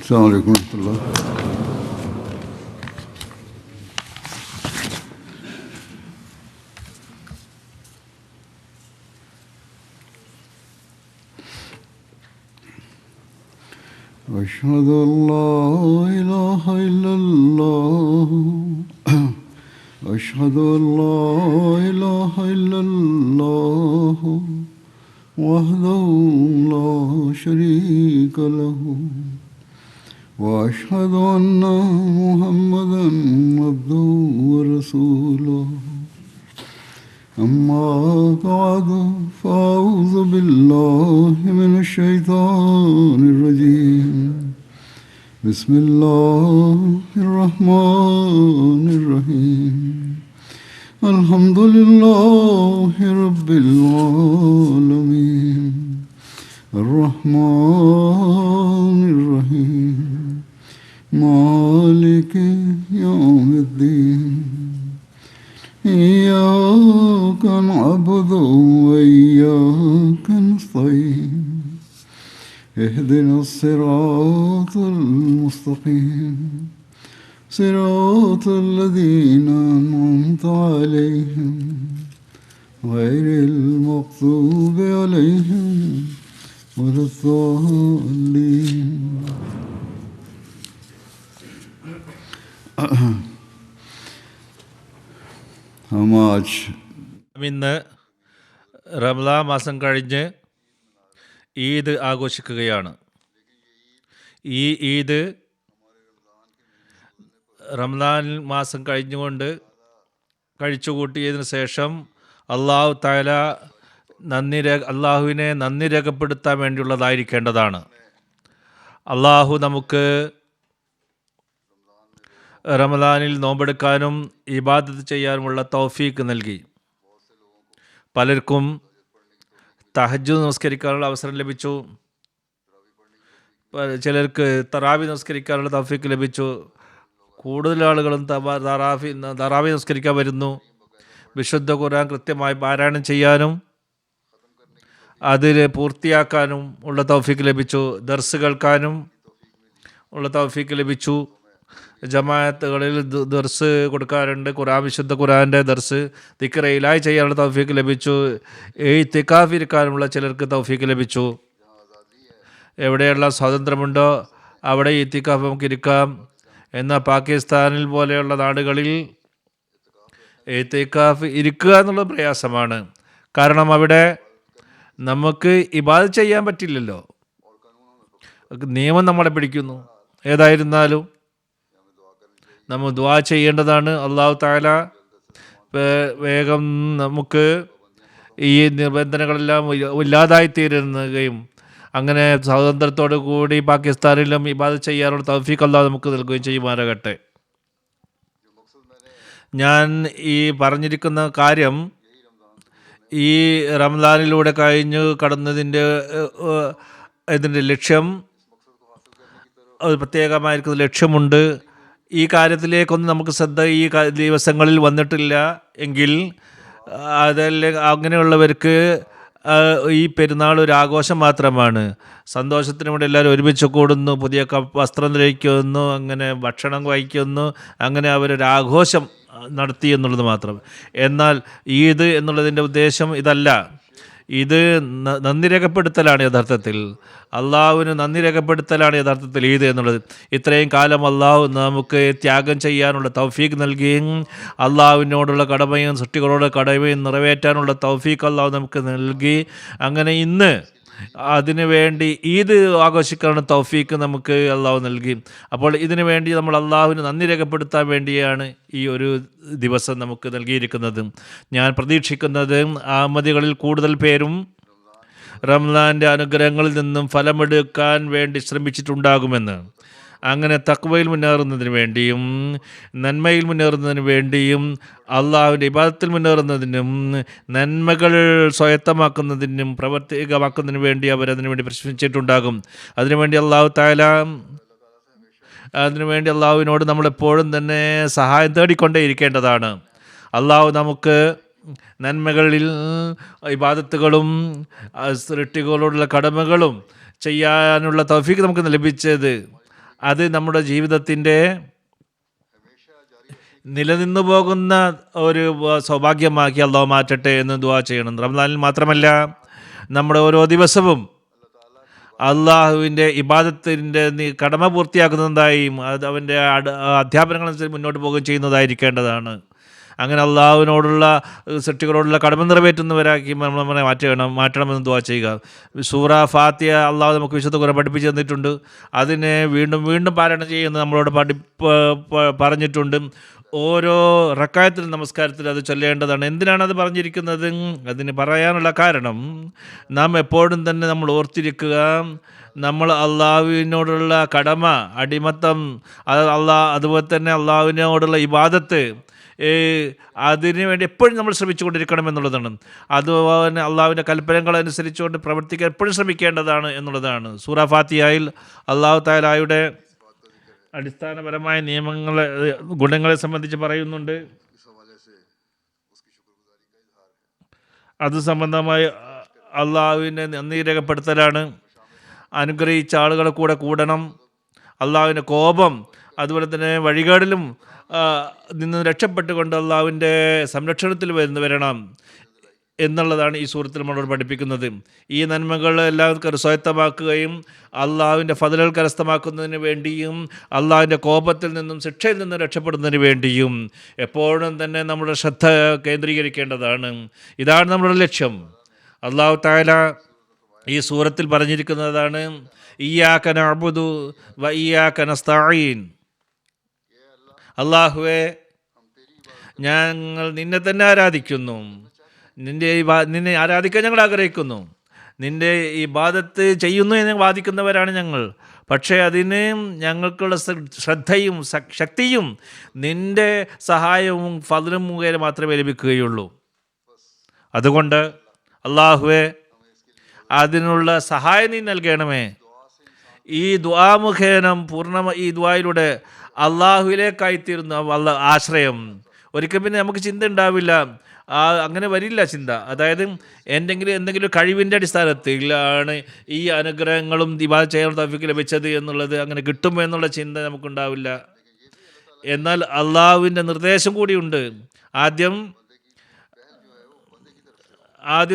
السلام عليكم ورحمة الله. أشهد أن لا إله إلا الله أشهد أن لا إله إلا الله وحده لا شريك له وأشهد أن محمدا عبده ورسوله أما بعد فأعوذ بالله من الشيطان الرجيم بسم الله الرحمن الرحيم الحمد لله رب العالمين الرحمن الرحيم مالك يوم الدين إياك نعبد وإياك نستعين اهدنا الصراط المستقيم صراط الذين أنعمت عليهم غير المغضوب عليهم ولا الضالين. ഇന്ന് റമദാൻ മാസം കഴിഞ്ഞ് ഈദ് ആഘോഷിക്കുകയാണ്. ഈ ഈദ് റമദാൻ മാസം കഴിഞ്ഞുകൊണ്ട് കഴിച്ചുകൂട്ടിയതിനു ശേഷം അള്ളാഹുവിനെ നന്ദി രേഖപ്പെടുത്താൻ വേണ്ടിയുള്ളതായിരിക്കേണ്ടതാണ്. അള്ളാഹു നമുക്ക് റമദാനിൽ നോമ്പെടുക്കാനും ഇബാദത്ത് ചെയ്യാനുമുള്ള തൗഫീക്ക് നൽകി. പലർക്കും തഹജ്ജുദ് നമസ്കരിക്കാനുള്ള അവസരം ലഭിച്ചു, ചിലർക്ക് തറാവി നമസ്കരിക്കാനുള്ള തൗഫീക്ക് ലഭിച്ചു. കൂടുതൽ ആളുകളും തറാവി നമസ്കരിക്കാൻ വരുന്നു. വിശുദ്ധ ഖുർആൻ കൃത്യമായി പാരായണം ചെയ്യാനും അതിൽ പൂർത്തിയാക്കാനും ഉള്ള തൗഫീക്ക് ലഭിച്ചു. ദർസ് കേൾക്കാനും ഉള്ള തൗഫീക്ക് ലഭിച്ചു. ജമാഅത്തുകളിൽ ദർസ് കൊടുക്കാറുണ്ട്. വിശുദ്ധ ഖുർആൻ്റെ ദർസ് ദിക്ർ ഇലാഹി ചെയ്യാനുള്ള തൗഫീക്ക് ലഭിച്ചു. ഇത്തികാഫ് ഇരിക്കാനുമുള്ള ചിലർക്ക് തൗഫീക്ക് ലഭിച്ചു. എവിടെയുള്ള സ്വാതന്ത്ര്യമുണ്ടോ അവിടെ ഇത്തികാഫ് നമുക്ക് ഇരിക്കാം. എന്നാൽ പാകിസ്ഥാനിൽ പോലെയുള്ള നാടുകളിൽ ഇത്തികാഫ് ഇരിക്കുക എന്നുള്ളത് പ്രയാസമാണ്. കാരണം അവിടെ നമുക്ക് ഇബാദത്ത് ചെയ്യാൻ പറ്റില്ലല്ലോ, നിയമം നമ്മളെ പിടിക്കുന്നു. ഏതായിരുന്നാലും നമ്മൾ ദുആ ചെയ്യേണ്ടതാണ്. അല്ലാഹു തആല വേഗം നമുക്ക് ഈ നിബന്ധനകളെല്ലാം ഇല്ലാതായിത്തീരുകയും അങ്ങനെ സ്വാതന്ത്ര്യത്തോടു കൂടി പാകിസ്ഥാനിലും ഇബാദത്ത് ചെയ്യാനുള്ള തൗഫീഖ് അല്ലാഹു നമുക്ക് നൽകുകയും ചെയ്യുമാറാകട്ടെ. ഞാൻ ഈ പറഞ്ഞിരിക്കുന്ന കാര്യം ഈ റമദാനിലൂടെ കടന്നതിൻ്റെ ഇതിൻ്റെ ലക്ഷ്യം, ഒരു പ്രത്യേകമായിരിക്കുന്ന ലക്ഷ്യമുണ്ട്. ഈ കാര്യത്തിലേക്കൊന്നും നമുക്ക് ശ്രദ്ധ ഈ ദിവസങ്ങളിൽ വന്നിട്ടില്ല എങ്കിൽ അങ്ങനെയുള്ളവർക്ക് ഈ പെരുന്നാൾ ഒരു ആഘോഷം മാത്രമാണ്. സന്തോഷത്തിന് വേണ്ടി എല്ലാവരും ഒരുമിച്ച് കൂടുന്നു, പുതിയ വസ്ത്രം ധരിക്കുന്നു, അങ്ങനെ ഭക്ഷണം കഴിക്കുന്നു, അങ്ങനെ അവരൊരാഘോഷം നടത്തി എന്നുള്ളത് മാത്രം. എന്നാൽ ഈദ് എന്നുള്ളതിൻ്റെ ഉദ്ദേശം ഇതല്ല. ഇത് നന്ദി രേഖപ്പെടുത്തലാണ് യഥാർത്ഥത്തിൽ. അള്ളാഹുവിന് നന്ദി രേഖപ്പെടുത്തലാണ് യഥാർത്ഥത്തിൽ ഈദ് എന്നുള്ളത്. ഇത്രയും കാലം അള്ളാഹു നമുക്ക് ത്യാഗം ചെയ്യാനുള്ള തൗഫീഖ് നൽകുകയും അള്ളാഹുവിനോടുള്ള കടമയും സൃഷ്ടികളോടുള്ള കടമയും നിറവേറ്റാനുള്ള തൗഫീഖ് അള്ളാഹു നമുക്ക് നൽകി. അങ്ങനെ ഇന്ന് അതിനു വേണ്ടി ഈദ് ആഘോഷിക്കാനുള്ള തൗഫീഖ് നമുക്ക് അള്ളാഹു നൽകി. അപ്പോൾ ഇതിനു വേണ്ടി നമ്മൾ അള്ളാഹുവിന് നന്ദി രേഖപ്പെടുത്താൻ വേണ്ടിയാണ് ഈ ഒരു ദിവസം നമുക്ക് നൽകിയിരിക്കുന്നത്. ഞാൻ പ്രതീക്ഷിക്കുന്നത് അഹമ്മദികളിൽ കൂടുതൽ പേരും റംസാൻ്റെ അനുഗ്രഹങ്ങളിൽ നിന്നും ഫലമെടുക്കാൻ വേണ്ടി ശ്രമിച്ചിട്ടുണ്ടാകുമെന്ന്. അങ്ങനെ തഖ്വയിൽ മുന്നേറുന്നതിന് വേണ്ടിയും നന്മയിൽ മുന്നേറുന്നതിന് വേണ്ടിയും അള്ളാഹുവിൻ്റെ ഇബാദത്തിൽ മുന്നേറുന്നതിനും നന്മകൾ സ്വായത്തമാക്കുന്നതിനും പ്രവർത്തികമാക്കുന്നതിന് വേണ്ടി അവരതിനു വേണ്ടി പരിശ്രമിച്ചിട്ടുണ്ടാകും. അതിനുവേണ്ടി അള്ളാഹുവിനോട് നമ്മളെപ്പോഴും തന്നെ സഹായം തേടിക്കൊണ്ടേ ഇരിക്കേണ്ടതാണ്. അള്ളാഹു നമുക്ക് നന്മകളിൽ ഇബാദത്തുകളും സൃഷ്ടികളോടുള്ള കടമകളും ചെയ്യാനുള്ള തൗഫീഖ് നമുക്ക് ലഭിച്ചത്, അത് നമ്മുടെ ജീവിതത്തിൻ്റെ നിലനിന്നു പോകുന്ന ഒരു സൗഭാഗ്യമാക്കി അള്ളാഹു മാറ്റട്ടെ എന്ന് ദുആ ചെയ്യണം. റമദാനിൽ മാത്രമല്ല, നമ്മുടെ ഓരോ ദിവസവും അള്ളാഹുവിൻ്റെ ഇബാദത്തിൻ്റെ കടമ പൂർത്തിയാക്കുന്നതായും അത് അവൻ്റെ അധ്യാപനങ്ങളനുസരിച്ച് മുന്നോട്ട് പോകുകയും ചെയ്യുന്നതായിരിക്കേണ്ടതാണ്. അങ്ങനെ അള്ളാഹുവിനോടുള്ള സൃഷ്ടികളോടുള്ള കടമ നിറവേറ്റുന്നവരാക്കി നമ്മളെ മാറ്റണമെന്ന് ദുആ ചെയ്യുക. സൂറ ഫാത്തിഹ അള്ളാഹു നമുക്ക് വിശുദ്ധ ഖുർആൻ പഠിപ്പിച്ച് തന്നിട്ടുണ്ട്. അതിനെ വീണ്ടും വീണ്ടും പാരായണം ചെയ്യുന്നത് നമ്മളോട് പറഞ്ഞിട്ടുണ്ട്. ഓരോ റക്കായത്തിലും നമസ്കാരത്തിൽ അത് ചൊല്ലേണ്ടതാണ്. എന്തിനാണ് അത് പറഞ്ഞിരിക്കുന്നത്? അതിന് പറയാനുള്ള കാരണം, നാം എപ്പോഴും തന്നെ നമ്മൾ ഓർത്തിരിക്കുക, നമ്മൾ അള്ളാഹുവിനോടുള്ള കടമ, അടിമത്തം, അതുപോലെ തന്നെ അള്ളാഹുവിനോടുള്ള ഇബാദത്ത്, അതിനു വേണ്ടി എപ്പോഴും നമ്മൾ ശ്രമിച്ചുകൊണ്ടിരിക്കണം എന്നുള്ളതാണ്. അതുപോലെ അള്ളാഹുവിൻ്റെ കൽപ്പനകൾ അനുസരിച്ചുകൊണ്ട് പ്രവർത്തിക്കാൻ എപ്പോഴും ശ്രമിക്കേണ്ടതാണ് എന്നുള്ളതാണ്. സൂറ ഫാത്തിഹയിൽ അള്ളാഹു തആലയുടെ അടിസ്ഥാനപരമായ നിയമങ്ങളെ, ഗുണങ്ങളെ സംബന്ധിച്ച് പറയുന്നുണ്ട്. അത് സംബന്ധമായി അള്ളാഹുവിനെ നന്ദി രേഖപ്പെടുത്തലാണ്. അനുഗ്രഹിച്ച ആളുകളെ കൂടെ കൂടണം. അള്ളാഹുവിൻ്റെ കോപം, അതുപോലെ തന്നെ വഴികേടിലും നിന്ന് രക്ഷപ്പെട്ടുകൊണ്ട് അള്ളാഹുവിൻ്റെ സംരക്ഷണത്തിൽ വരണം എന്നുള്ളതാണ് ഈ സൂറത്തിൽ നമ്മളോട് പഠിപ്പിക്കുന്നത്. ഈ നന്മകൾ എല്ലാവർക്കും സ്വായത്തമാക്കുകയും അള്ളാഹുവിൻ്റെ ഫضലുകൾ കരസ്ഥമാക്കുന്നതിന് വേണ്ടിയും അള്ളാഹുവിൻ്റെ കോപത്തിൽ നിന്നും ശിക്ഷയിൽ നിന്നും രക്ഷപ്പെടുന്നതിന് വേണ്ടിയും എപ്പോഴും തന്നെ നമ്മുടെ ശ്രദ്ധ കേന്ദ്രീകരിക്കേണ്ടതാണ്. ഇതാണ് നമ്മുടെ ലക്ഷ്യം. അള്ളാഹു തആല ഈ സൂറത്തിൽ പറഞ്ഞിരിക്കുന്നതാണ്, ഇയ്യാക നഅ്ബുദു വ ഇയ്യാക നസ്തഈൻ. അള്ളാഹുവേ, ഞങ്ങൾ നിന്നെ തന്നെ ആരാധിക്കുന്നു, നിന്നെ ആരാധിക്കാൻ ഞങ്ങൾ ആഗ്രഹിക്കുന്നു, നിൻ്റെ ഇബാദത്ത് ചെയ്യുന്നു എന്ന് വാദിക്കുന്നവരാണ് ഞങ്ങൾ. പക്ഷേ അതിന് ഞങ്ങൾക്കുള്ള ശ്രദ്ധയും ശക്തിയും നിൻ്റെ സഹായവും ഫضലും മുഖേന മാത്രമേ ലഭിക്കുകയുള്ളൂ. അതുകൊണ്ട് അള്ളാഹുവേ, അതിനുള്ള സഹായം നീ നൽകണമേ. ഈ ദുആ മുഖേന ഈ ദുആയിലൂടെ അള്ളാഹുവിലേക്കായിത്തീരുന്ന ആശ്രയം. ഒരിക്കലും പിന്നെ നമുക്ക് ചിന്ത ഉണ്ടാവില്ല, അങ്ങനെ വരില്ല ചിന്ത. അതായത് എന്തെങ്കിലും കഴിവിൻ്റെ അടിസ്ഥാനത്തിലാണ് ഈ അനുഗ്രഹങ്ങളും ഇബാദത്ത് ചെയ്യാൻ തൗഫീഖ് ലഭിച്ചത് എന്നുള്ളത്, അങ്ങനെ കിട്ടും എന്നുള്ള ചിന്ത നമുക്കുണ്ടാവില്ല. എന്നാൽ അള്ളാഹുവിൻ്റെ നിർദ്ദേശം കൂടിയുണ്ട്. ആദ്യം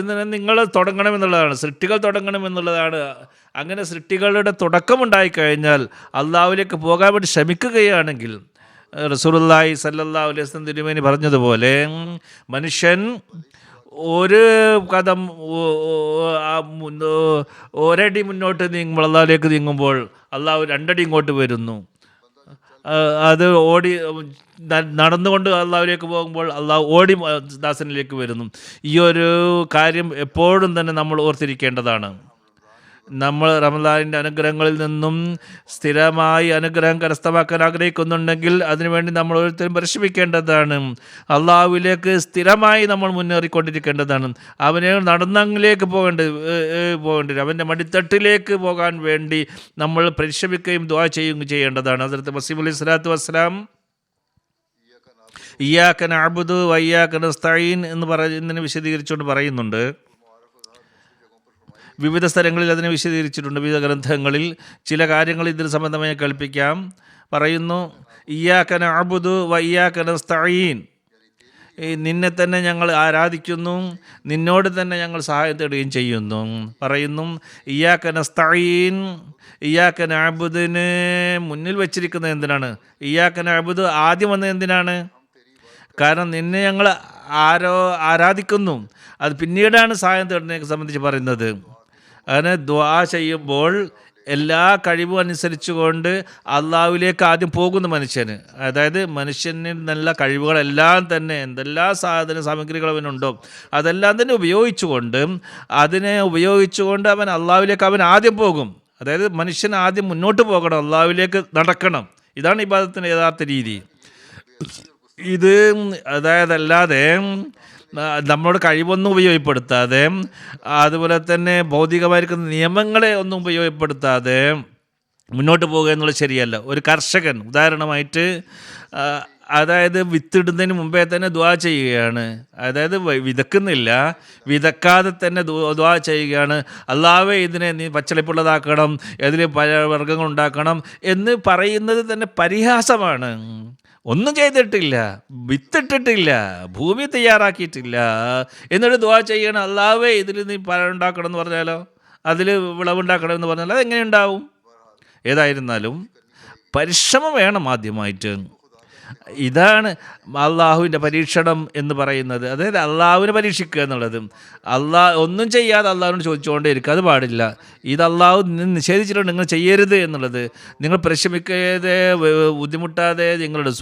തന്നെ നിങ്ങൾ തുടങ്ങണമെന്നുള്ളതാണ്, സൃഷ്ടികൾ തുടങ്ങണമെന്നുള്ളതാണ്. അങ്ങനെ സൃഷ്ടികളുടെ തുടക്കമുണ്ടായിക്കഴിഞ്ഞാൽ അള്ളാഹുവിലേക്ക് പോകാൻ വേണ്ടി ശ്രമിക്കുകയാണെങ്കിൽ, റസൂലുള്ളാഹി സ്വല്ലല്ലാഹു അലൈഹി വസല്ലം തിരുമേനി പറഞ്ഞതുപോലെ, മനുഷ്യൻ ഒരു കദം ഒരടി മുന്നോട്ട് അള്ളാഹുവിലേക്ക് നീങ്ങുമ്പോൾ അള്ളാഹു രണ്ടടി ഇങ്ങോട്ട് വരുന്നു. അത് നടന്നുകൊണ്ട് അള്ളാഹുവിലേക്ക് പോകുമ്പോൾ അള്ളാഹു ഓടി ദാസനിലേക്ക് വരുന്നു. ഈ ഒരു കാര്യം എപ്പോഴും തന്നെ നമ്മൾ ഓർത്തിരിക്കേണ്ടതാണ്. നമ്മൾ റമദാനിൻ്റെ അനുഗ്രഹങ്ങളിൽ നിന്നും സ്ഥിരമായി അനുഗ്രഹം കരസ്ഥമാക്കാൻ ആഗ്രഹിക്കുന്നുണ്ടെങ്കിൽ അതിനുവേണ്ടി നമ്മൾ ഓരോരുത്തരും പരിശ്രമിക്കേണ്ടതാണ്. അള്ളാഹുവിലേക്ക് സ്ഥിരമായി നമ്മൾ മുന്നേറിക്കൊണ്ടിരിക്കേണ്ടതാണ്. അവനെ നടന്നങ്ങിലേക്ക് പോകേണ്ടത് അവൻ്റെ മടിത്തട്ടിലേക്ക് പോകാൻ വേണ്ടി നമ്മൾ പരിശ്രമിക്കുകയും ദുആ ചെയ്യുകയും ചെയ്യേണ്ടതാണ്. ഹദ്റത്ത് മസീഹ് അലൈഹി സ്വലാത്തു വസ്സലാം ഇയ്യാക നഅ്ബുദു വ ഇയ്യാക നസ്തഈൻ എന്നതിനെ വിശദീകരിച്ചുകൊണ്ട് പറയുന്നുണ്ട്. വിവിധ സ്ഥലങ്ങളിൽ അതിനെ വിശദീകരിച്ചിട്ടുണ്ട്. വിവിധ ഗ്രന്ഥങ്ങളിൽ ചില കാര്യങ്ങൾ ഇതിന് സംബന്ധമായി കൽപ്പിക്കാം. പറയുന്നു, ഇയ്യാക നഅ്ബുദു വ ഇയ്യാക നസ്തഈൻ, നിന്നെ തന്നെ ഞങ്ങൾ ആരാധിക്കുന്നു, നിന്നോട് തന്നെ ഞങ്ങൾ സഹായം തേടുകയും ചെയ്യുന്നു. പറയുന്നു, ഇയ്യാക നസ്തഈൻ, ഇയ്യാക നഅ്ബുദിന് മുന്നിൽ വെച്ചിരിക്കുന്നത് എന്തിനാണ്? ഇയ്യാക നഅ്ബുദു ആദ്യം വന്നത് എന്തിനാണ്? കാരണം നിന്നെ ഞങ്ങൾ ആരാധിക്കുന്നു, അത് പിന്നീടാണ് സഹായം തേടുന്നതിനെ സംബന്ധിച്ച് പറയുന്നത്. അങ്ങനെ ദുആ ചെയ്യുമ്പോൾ എല്ലാ കഴിവും അനുസരിച്ചുകൊണ്ട് അള്ളാഹുവിലേക്ക് ആദ്യം പോകുന്ന മനുഷ്യന്, അതായത് മനുഷ്യന് നല്ല കഴിവുകളെല്ലാം തന്നെ എന്തെല്ലാം സാമഗ്രികൾ അവനുണ്ടോ അതെല്ലാം തന്നെ ഉപയോഗിച്ചുകൊണ്ട് അവൻ അള്ളാഹുവിലേക്ക് അവൻ പോകും. അതായത് മനുഷ്യൻ ആദ്യം മുന്നോട്ട് പോകണം, അള്ളാഹുവിലേക്ക് നടക്കണം. ഇതാണ് ഇബാദത്തിൻ്റെ യഥാർത്ഥ രീതി. ഇത് അല്ലാതെ നമ്മളോട് കഴിവൊന്നും ഉപയോഗപ്പെടുത്താതെ, അതുപോലെ തന്നെ ഭൗതികമായിരിക്കുന്ന നിയമങ്ങളെ ഒന്നും ഉപയോഗപ്പെടുത്താതെ മുന്നോട്ട് പോകുക എന്നുള്ളത് ശരിയല്ല. ഒരു കർഷകൻ ഉദാഹരണമായിട്ട് അതായത് വിത്തിടുന്നതിന് മുമ്പേ തന്നെ ദുആ ചെയ്യുകയാണ്. അതായത് വിതക്കുന്നില്ല, വിതക്കാതെ തന്നെ ദുആ ചെയ്യുകയാണ്. അല്ലാഹുവേ ഇതിനെ നീ പച്ചളിപ്പുള്ളതാക്കണം, ഇതിൽ പഴവർഗ്ഗങ്ങൾ ഉണ്ടാക്കണം എന്ന് പറയുന്നത് തന്നെ പരിഹാസമാണ്. ഒന്നും ചെയ്തിട്ടില്ല, വിത്തിട്ടിട്ടില്ല, ഭൂമി തയ്യാറാക്കിയിട്ടില്ല, എന്നിട്ട് ദുആ ചെയ്യണം അല്ലാഹുവേ ഇതിൽ നീ പഴം ഉണ്ടാക്കണം എന്ന് പറഞ്ഞാലോ, അതിൽ വിളവുണ്ടാക്കണം എന്ന് പറഞ്ഞാൽ അതെങ്ങനെ ഉണ്ടാവും? ഏതായിരുന്നാലും പരിശ്രമം വേണം ആദ്യമായിട്ട്. ഇതാണ് അള്ളാഹുവിൻ്റെ പരീക്ഷണം എന്ന് പറയുന്നത്. അതായത് അള്ളാഹുവിനെ പരീക്ഷിക്കുക എന്നുള്ളത്. ഒന്നും ചെയ്യാതെ അള്ളാഹുവിനോട് ചോദിച്ചുകൊണ്ടേ ഇരിക്കുക, അത് പാടില്ല. ഇത് അള്ളാഹു നിഷേധിച്ചിട്ടുണ്ട്, നിങ്ങൾ ചെയ്യരുത് എന്നുള്ളത്. നിങ്ങൾ പരിശ്രമിക്കാതെ, ബുദ്ധിമുട്ടാതെ, നിങ്ങളുടെ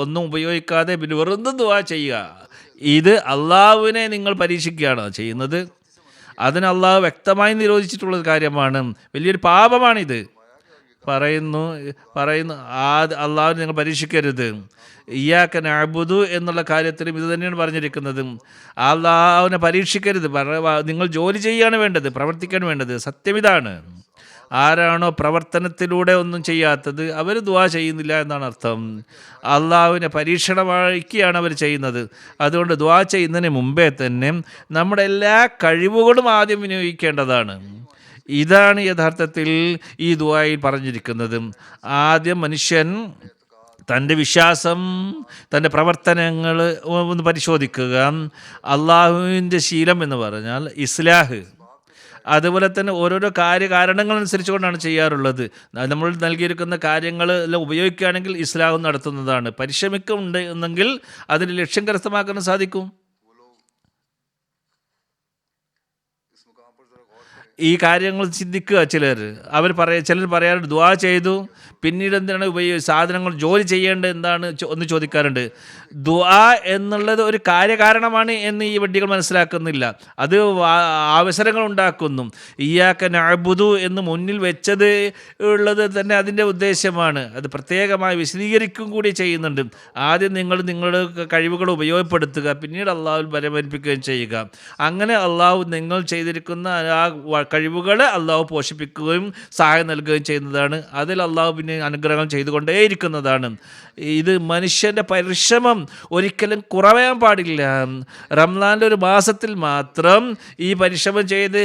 ഒന്നും ഉപയോഗിക്കാതെ പിന്നെ വെറുതെ ദുആ ചെയ്യുക, ഇത് അള്ളാഹുവിനെ നിങ്ങൾ പരീക്ഷിക്കുകയാണ് ചെയ്യുന്നത്. അതിന് അള്ളാഹു വ്യക്തമായി നിരോധിച്ചിട്ടുള്ള കാര്യമാണ്. വലിയൊരു പാപമാണിത്. പറയുന്നു അള്ളാഹുവിനെ നിങ്ങൾ പരീക്ഷിക്കരുത്. ഇയ്യാക നഅ്ബുദു എന്നുള്ള കാര്യത്തിലും ഇത് തന്നെയാണ് പറഞ്ഞിരിക്കുന്നത്. അള്ളാഹുവിനെ പരീക്ഷിക്കരുത്. നിങ്ങൾ ജോലി ചെയ്യുകയാണ് വേണ്ടത്, പ്രവർത്തിക്കുകയാണ് വേണ്ടത്. സത്യം ഇതാണ്. ആരാണോ പ്രവർത്തനത്തിലൂടെ ഒന്നും ചെയ്യാത്തത് അവർ ദുആ ചെയ്യുന്നില്ല എന്നാണ് അർത്ഥം. അള്ളാഹുവിനെ പരീക്ഷണമാക്കിയാണ് അവർ ചെയ്യുന്നത്. അതുകൊണ്ട് ദുആ ചെയ്യുന്നതിന് മുമ്പേ തന്നെ നമ്മുടെ എല്ലാ കഴിവുകളും ആദ്യം വിനിയോഗിക്കേണ്ടതാണ്. ഇതാണ് യഥാർത്ഥത്തിൽ ഈ ദുആയിൽ പറഞ്ഞിരിക്കുന്നത്. ആദ്യം മനുഷ്യൻ തൻ്റെ വിശ്വാസം, തൻ്റെ പ്രവർത്തനങ്ങൾ ഒന്ന് പരിശോധിക്കുക. അള്ളാഹുവിൻ്റെ ശീലം എന്ന് പറഞ്ഞാൽ ഇസ്ലാഹ്. അതുപോലെ തന്നെ ഓരോരോ കാര്യകാരണങ്ങളനുസരിച്ചുകൊണ്ടാണ് ചെയ്യാറുള്ളത്. നമ്മൾ നൽകിയിരിക്കുന്ന കാര്യങ്ങൾ എല്ലാം ഉപയോഗിക്കുകയാണെങ്കിൽ ഇസ്ലാഹ് നടത്തുന്നതാണ്. പരിശ്രമിക്കുന്നുണ്ട് എന്നെങ്കിൽ അതിന് ലക്ഷ്യം കരസ്ഥമാക്കാൻ സാധിക്കും. ഈ കാര്യങ്ങൾ ചിന്തിക്കുക. ചിലർ പറയാറുണ്ട് ദുആ ചെയ്തു, പിന്നീട് എന്താണ് സാധനങ്ങൾ ജോലി ചെയ്യേണ്ടത് എന്താണ് ഒന്ന് ചോദിക്കാറുണ്ട്. ദുആ എന്നുള്ളത് ഒരു കാര്യകാരണമാണ് എന്ന് ഈ വണ്ടികൾ മനസ്സിലാക്കുന്നില്ല. അത് അവസരങ്ങൾ ഉണ്ടാക്കുന്നു. ഇയ്യാക നഅ്ബുദു എന്ന് മുന്നിൽ വെച്ചത് ഉള്ളത് തന്നെ അതിൻ്റെ ഉദ്ദേശമാണ്. അത് പ്രത്യേകമായി വിശദീകരിക്കും കൂടി ചെയ്യുന്നുണ്ട്. ആദ്യം നിങ്ങൾ നിങ്ങളുടെ കഴിവുകൾ ഉപയോഗപ്പെടുത്തുക, പിന്നീട് അള്ളാഹുവിൽ പരിമരിപ്പിക്കുകയും ചെയ്യുക. അങ്ങനെ അള്ളാഹു നിങ്ങൾ ചെയ്തിരിക്കുന്ന ആ കഴിവുകളെ അള്ളാഹു പോഷിപ്പിക്കുകയും സഹായം നൽകുകയും ചെയ്യുന്നതാണ്. അതിൽ അള്ളാഹു പിന്നെ അനുഗ്രഹം ചെയ്തുകൊണ്ടേയിരിക്കുന്നതാണ്. ഇത് മനുഷ്യൻ്റെ പരിശ്രമം ഒരിക്കലും കുറയാൻ പാടില്ല. റംസാൻ്റെ ഒരു മാസത്തിൽ മാത്രം ഈ പരിശ്രമം ചെയ്ത്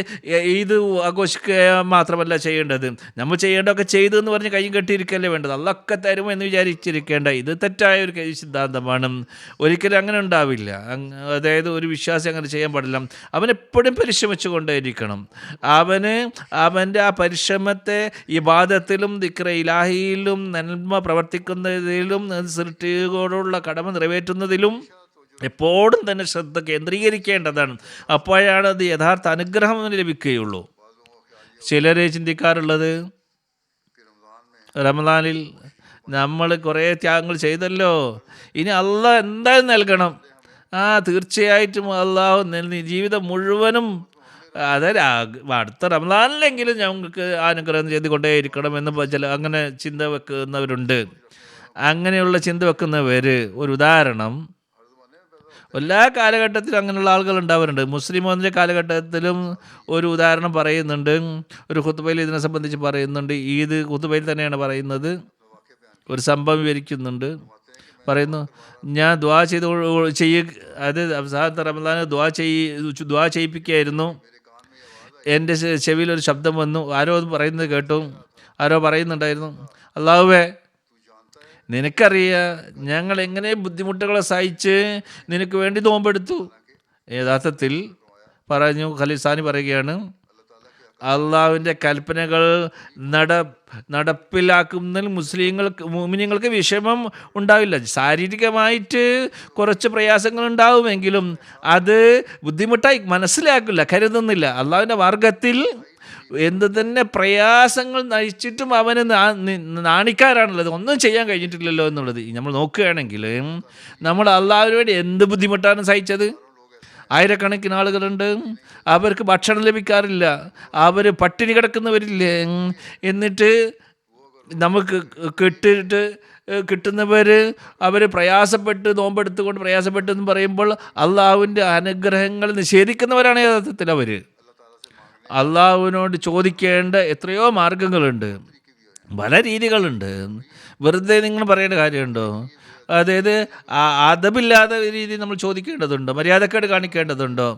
ഇത് ആഘോഷിക്കുക മാത്രമല്ല ചെയ്യേണ്ടത്. നമ്മൾ ചെയ്യേണ്ടതൊക്കെ ചെയ്തു എന്ന് പറഞ്ഞ് കൈയും കെട്ടിയിരിക്കല്ലേ വേണ്ടത്. അള്ളൊക്കെ തരുമോ എന്ന് വിചാരിച്ചിരിക്കേണ്ട. ഇത് തെറ്റായ ഒരു സിദ്ധാന്തമാണ്. ഒരിക്കലും അങ്ങനെ ഉണ്ടാവില്ല. അതായത് ഒരു വിശ്വാസി അങ്ങനെ ചെയ്യാൻ പാടില്ല. അവൻ എപ്പോഴും പരിശ്രമിച്ചു കൊണ്ടേയിരിക്കണം. അവൻ്റെ ആ പരിശ്രമത്തെ ഇബാദത്തിലും ദിക്ർ ഇലാഹിയിലും നന്മ പ്രവർത്തിക്കുന്നതിലും സൃഷ്ടികളോടുള്ള കടമ നിറവേറ്റുന്നതിലും എപ്പോഴും തന്നെ ശ്രദ്ധ കേന്ദ്രീകരിക്കേണ്ടതാണ്. അപ്പോഴാണ് അത് യഥാർത്ഥ അനുഗ്രഹം ലഭിക്കുകയുള്ളൂ. ചിലർ ചിന്തിക്കാറുള്ളത് റമദാനിൽ നമ്മൾ കുറേ ത്യാഗങ്ങൾ ചെയ്തല്ലോ, ഇനി അള്ളാഹ് എന്തായാലും നൽകണം. തീർച്ചയായിട്ടും അള്ളാഹു ജീവിതം മുഴുവനും അതായത് അടുത്ത റമദാനിലെങ്കിലും ഞങ്ങൾക്ക് അനുഗ്രഹം ചെയ്തുകൊണ്ടേയിരിക്കണം എന്ന് അങ്ങനെ ചിന്ത വെക്കുന്നവരുണ്ട്. അങ്ങനെയുള്ള ചിന്ത വെക്കുന്നവർ ഒരു ഉദാഹരണം, എല്ലാ കാലഘട്ടത്തിലും അങ്ങനെയുള്ള ആളുകൾ ഉണ്ടാവാറുണ്ട്. മുസ്ലിം മോദിൻ്റെ കാലഘട്ടത്തിലും ഒരു ഉദാഹരണം പറയുന്നുണ്ട്. ഒരു ഖുത്ബയിൽ ഇതിനെ സംബന്ധിച്ച് പറയുന്നുണ്ട്. ഈദ് ഖുത്ബയിൽ തന്നെയാണ് പറയുന്നത്. ഒരു സംഭവം വിവരിക്കുന്നുണ്ട്. പറയുന്നു, ഞാൻ ദുആ അതായത് അവസാനത്തെ റമദാന് ദുആ ചെയ്യിപ്പിക്കുകയായിരുന്നു. എൻ്റെ ചെവിയിൽ ഒരു ശബ്ദം വന്നു. ആരോ പറയുന്നത് കേട്ടു. ആരോ പറയുന്നുണ്ടായിരുന്നു, അല്ലാഹുവേ നിനക്കറിയാം ഞങ്ങൾ എങ്ങനെ ബുദ്ധിമുട്ടുകളെ സഹിച്ച് നിനക്ക് വേണ്ടി നോമ്പെടുത്തു. യഥാർത്ഥത്തിൽ പറഞ്ഞു, ഖലീസാനി പറയുകയാണ്, അള്ളാഹുവിൻ്റെ കൽപ്പനകൾ നടപ്പിലാക്കുന്നതിൽ മുഅ്മിനീങ്ങൾക്ക് വിഷമം ഉണ്ടാവില്ല. ശാരീരികമായിട്ട് കുറച്ച് പ്രയാസങ്ങൾ ഉണ്ടാവുമെങ്കിലും അത് ബുദ്ധിമുട്ടായി മനസ്സിലാക്കില്ല, കരുതുന്നില്ല. അള്ളാഹുവിൻ്റെ മാർഗത്തിൽ എന്ത് തന്നെ പ്രയാസങ്ങൾ നയിച്ചിട്ടും അവന് നാണിക്കാരാണുള്ളത്, ഒന്നും ചെയ്യാൻ കഴിഞ്ഞിട്ടില്ലല്ലോ എന്നുള്ളത്. നമ്മൾ നോക്കുകയാണെങ്കിൽ നമ്മൾ അള്ളാഹുവിന് വേണ്ടി എന്ത് ബുദ്ധിമുട്ടാണ് സഹിച്ചത്. ആയിരക്കണക്കിന് ആളുകളുണ്ട്, അവർക്ക് ഭക്ഷണം ലഭിക്കാറില്ല, അവർ പട്ടിണി കിടക്കുന്നവരില്ലേ. എന്നിട്ട് നമുക്ക് കിട്ടുന്നവർ അവർ പ്രയാസപ്പെട്ട് നോമ്പെടുത്തുകൊണ്ട് പ്രയാസപ്പെട്ടെന്ന് പറയുമ്പോൾ അള്ളാഹുവിൻ്റെ അനുഗ്രഹങ്ങൾ നിഷേധിക്കുന്നവരാണ് യഥാർത്ഥത്തിൽ. അവർ അള്ളാഹുവിനോട് ചോദിക്കേണ്ട എത്രയോ മാർഗങ്ങളുണ്ട്, പല രീതികളുണ്ട്. വെറുതെ നിങ്ങൾ പറയേണ്ട കാര്യമുണ്ടോ? അതായത് അതബില്ലാത്ത രീതിയിൽ നമ്മൾ ചോദിക്കേണ്ടതുണ്ടോ, മര്യാദക്കേട് കാണിക്കേണ്ടതുണ്ടോ?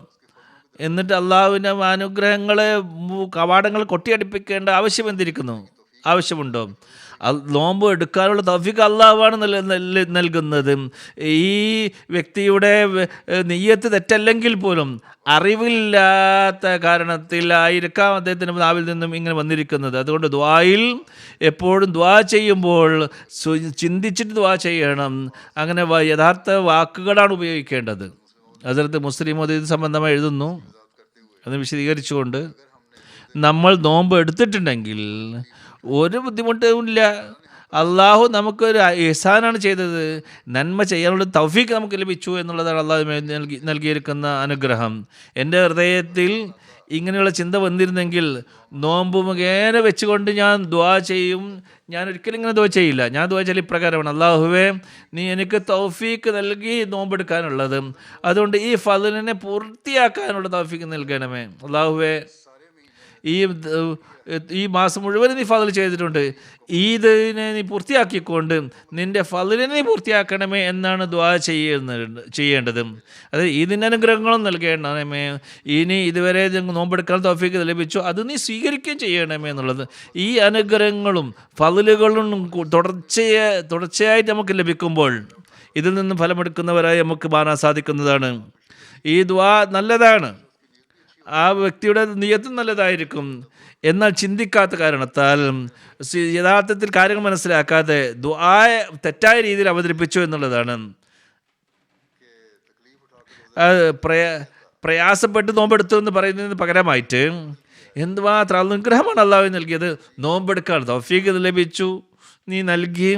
എന്നിട്ട് അള്ളാഹുവിൻ്റെ അനുഗ്രഹങ്ങളെ കവാടങ്ങൾ കൊട്ടിയടിപ്പിക്കേണ്ട ആവശ്യം എന്തിരിക്കുന്നു? ആവശ്യമുണ്ടോ? നോമ്പ് എടുക്കാനുള്ള തൗഫീഖ് അള്ളാഹുവാണ് നൽകുന്നത്. ഈ വ്യക്തിയുടെ നിയ്യത്ത് തെറ്റല്ലെങ്കിൽ പോലും അറിവില്ലാത്ത കാരണത്തിലായിരിക്കാം അദ്ദേഹത്തിൻ്റെ നാവിൽ നിന്നും ഇങ്ങനെ വന്നിരിക്കുന്നത്. അതുകൊണ്ട് ദുആയിൽ എപ്പോഴും ദുആ ചെയ്യുമ്പോൾ ചിന്തിച്ചിട്ട് ദുആ ചെയ്യണം. അങ്ങനെ യഥാർത്ഥ വാക്കുകളാണ് ഉപയോഗിക്കേണ്ടത്. ഹസ്രത്ത് മുസ്ലിം ഇത് സംബന്ധമായി എഴുതുന്നു, അത് വിശദീകരിച്ചുകൊണ്ട്, നമ്മൾ നോമ്പ് എടുത്തിട്ടുണ്ടെങ്കിൽ ഒരു ബുദ്ധിമുട്ടുമില്ല. അള്ളാഹു നമുക്കൊരു ഇഹ്സാനാണ് ചെയ്തത്, നന്മ ചെയ്യാനുള്ള തൗഫീഖ് നമുക്ക് ലഭിച്ചു എന്നുള്ളതാണ് അള്ളാഹു നൽകിയിരിക്കുന്ന അനുഗ്രഹം. എൻ്റെ ഹൃദയത്തിൽ ഇങ്ങനെയുള്ള ചിന്ത വന്നിരുന്നെങ്കിൽ നോമ്പ് മുഖേന വെച്ചുകൊണ്ട് ഞാൻ ദുആ ചെയ്യും. ഞാൻ ഒരിക്കലും ഇങ്ങനെ ദുആ ചെയ്യില്ല. ഞാൻ ദുആ ചെയ്യൽ ഇപ്രകാരമാണ്: അള്ളാഹുവേ, നീ എനിക്ക് തൗഫീഖ് നൽകി നോമ്പെടുക്കാനുള്ളത്, അതുകൊണ്ട് ഈ ഫളിനെ പൂർത്തിയാക്കാനുള്ള തൗഫീഖ് നൽകണമേ. അള്ളാഹുവേ, ഈ മാസം മുഴുവൻ നീ ഫളിൽ ചെയ്തിട്ടുണ്ട്, ഈദിനെ നീ പൂർത്തിയാക്കിക്കൊണ്ട് നിൻ്റെ ഫളിനെ നീ പൂർത്തിയാക്കണമേ എന്നാണ് ദുആ ചെയ്യേണ്ടത്. അത് ഈദിൻ്റെ അനുഗ്രഹങ്ങളും നൽകണമേ. ഇനി ഇതുവരെ നോമ്പെടുക്കാൻ തൗഫീഖ് ലഭിച്ചു, അത് നീ സ്വീകരിക്കുകയും ചെയ്യണമേ എന്നുള്ളത്. ഈ അനുഗ്രഹങ്ങളും ഫളിലുകളും തുടർച്ചയായിട്ട് നമുക്ക് ലഭിക്കുമ്പോൾ ഇതിൽ നിന്ന് ഫലമെടുക്കുന്നവരായി നമുക്ക് കാണാൻ സാധിക്കുന്നതാണ്. ഈ ദുആ നല്ലതാണ്, ആ വ്യക്തിയുടെ നിയ്യത്തും നല്ലതായിരിക്കും. എന്നാൽ ചിന്തിക്കാത്ത കാരണത്താൽ, യഥാർത്ഥത്തിൽ കാര്യങ്ങൾ മനസ്സിലാക്കാതെ ദുആ തെറ്റായ രീതിയിൽ അവതരിപ്പിച്ചു എന്നുള്ളതാണ്. പ്രയാസപ്പെട്ട് നോമ്പെടുത്തു എന്ന് പറയുന്നതിന് പകരമായിട്ട് എന്തുമാത്രം അനുഗ്രഹമാണ് അള്ളാഹു നൽകിയത്. നോമ്പെടുക്കാൻ തൗഫീഖ് ലഭിച്ചു, നീ നൽകി,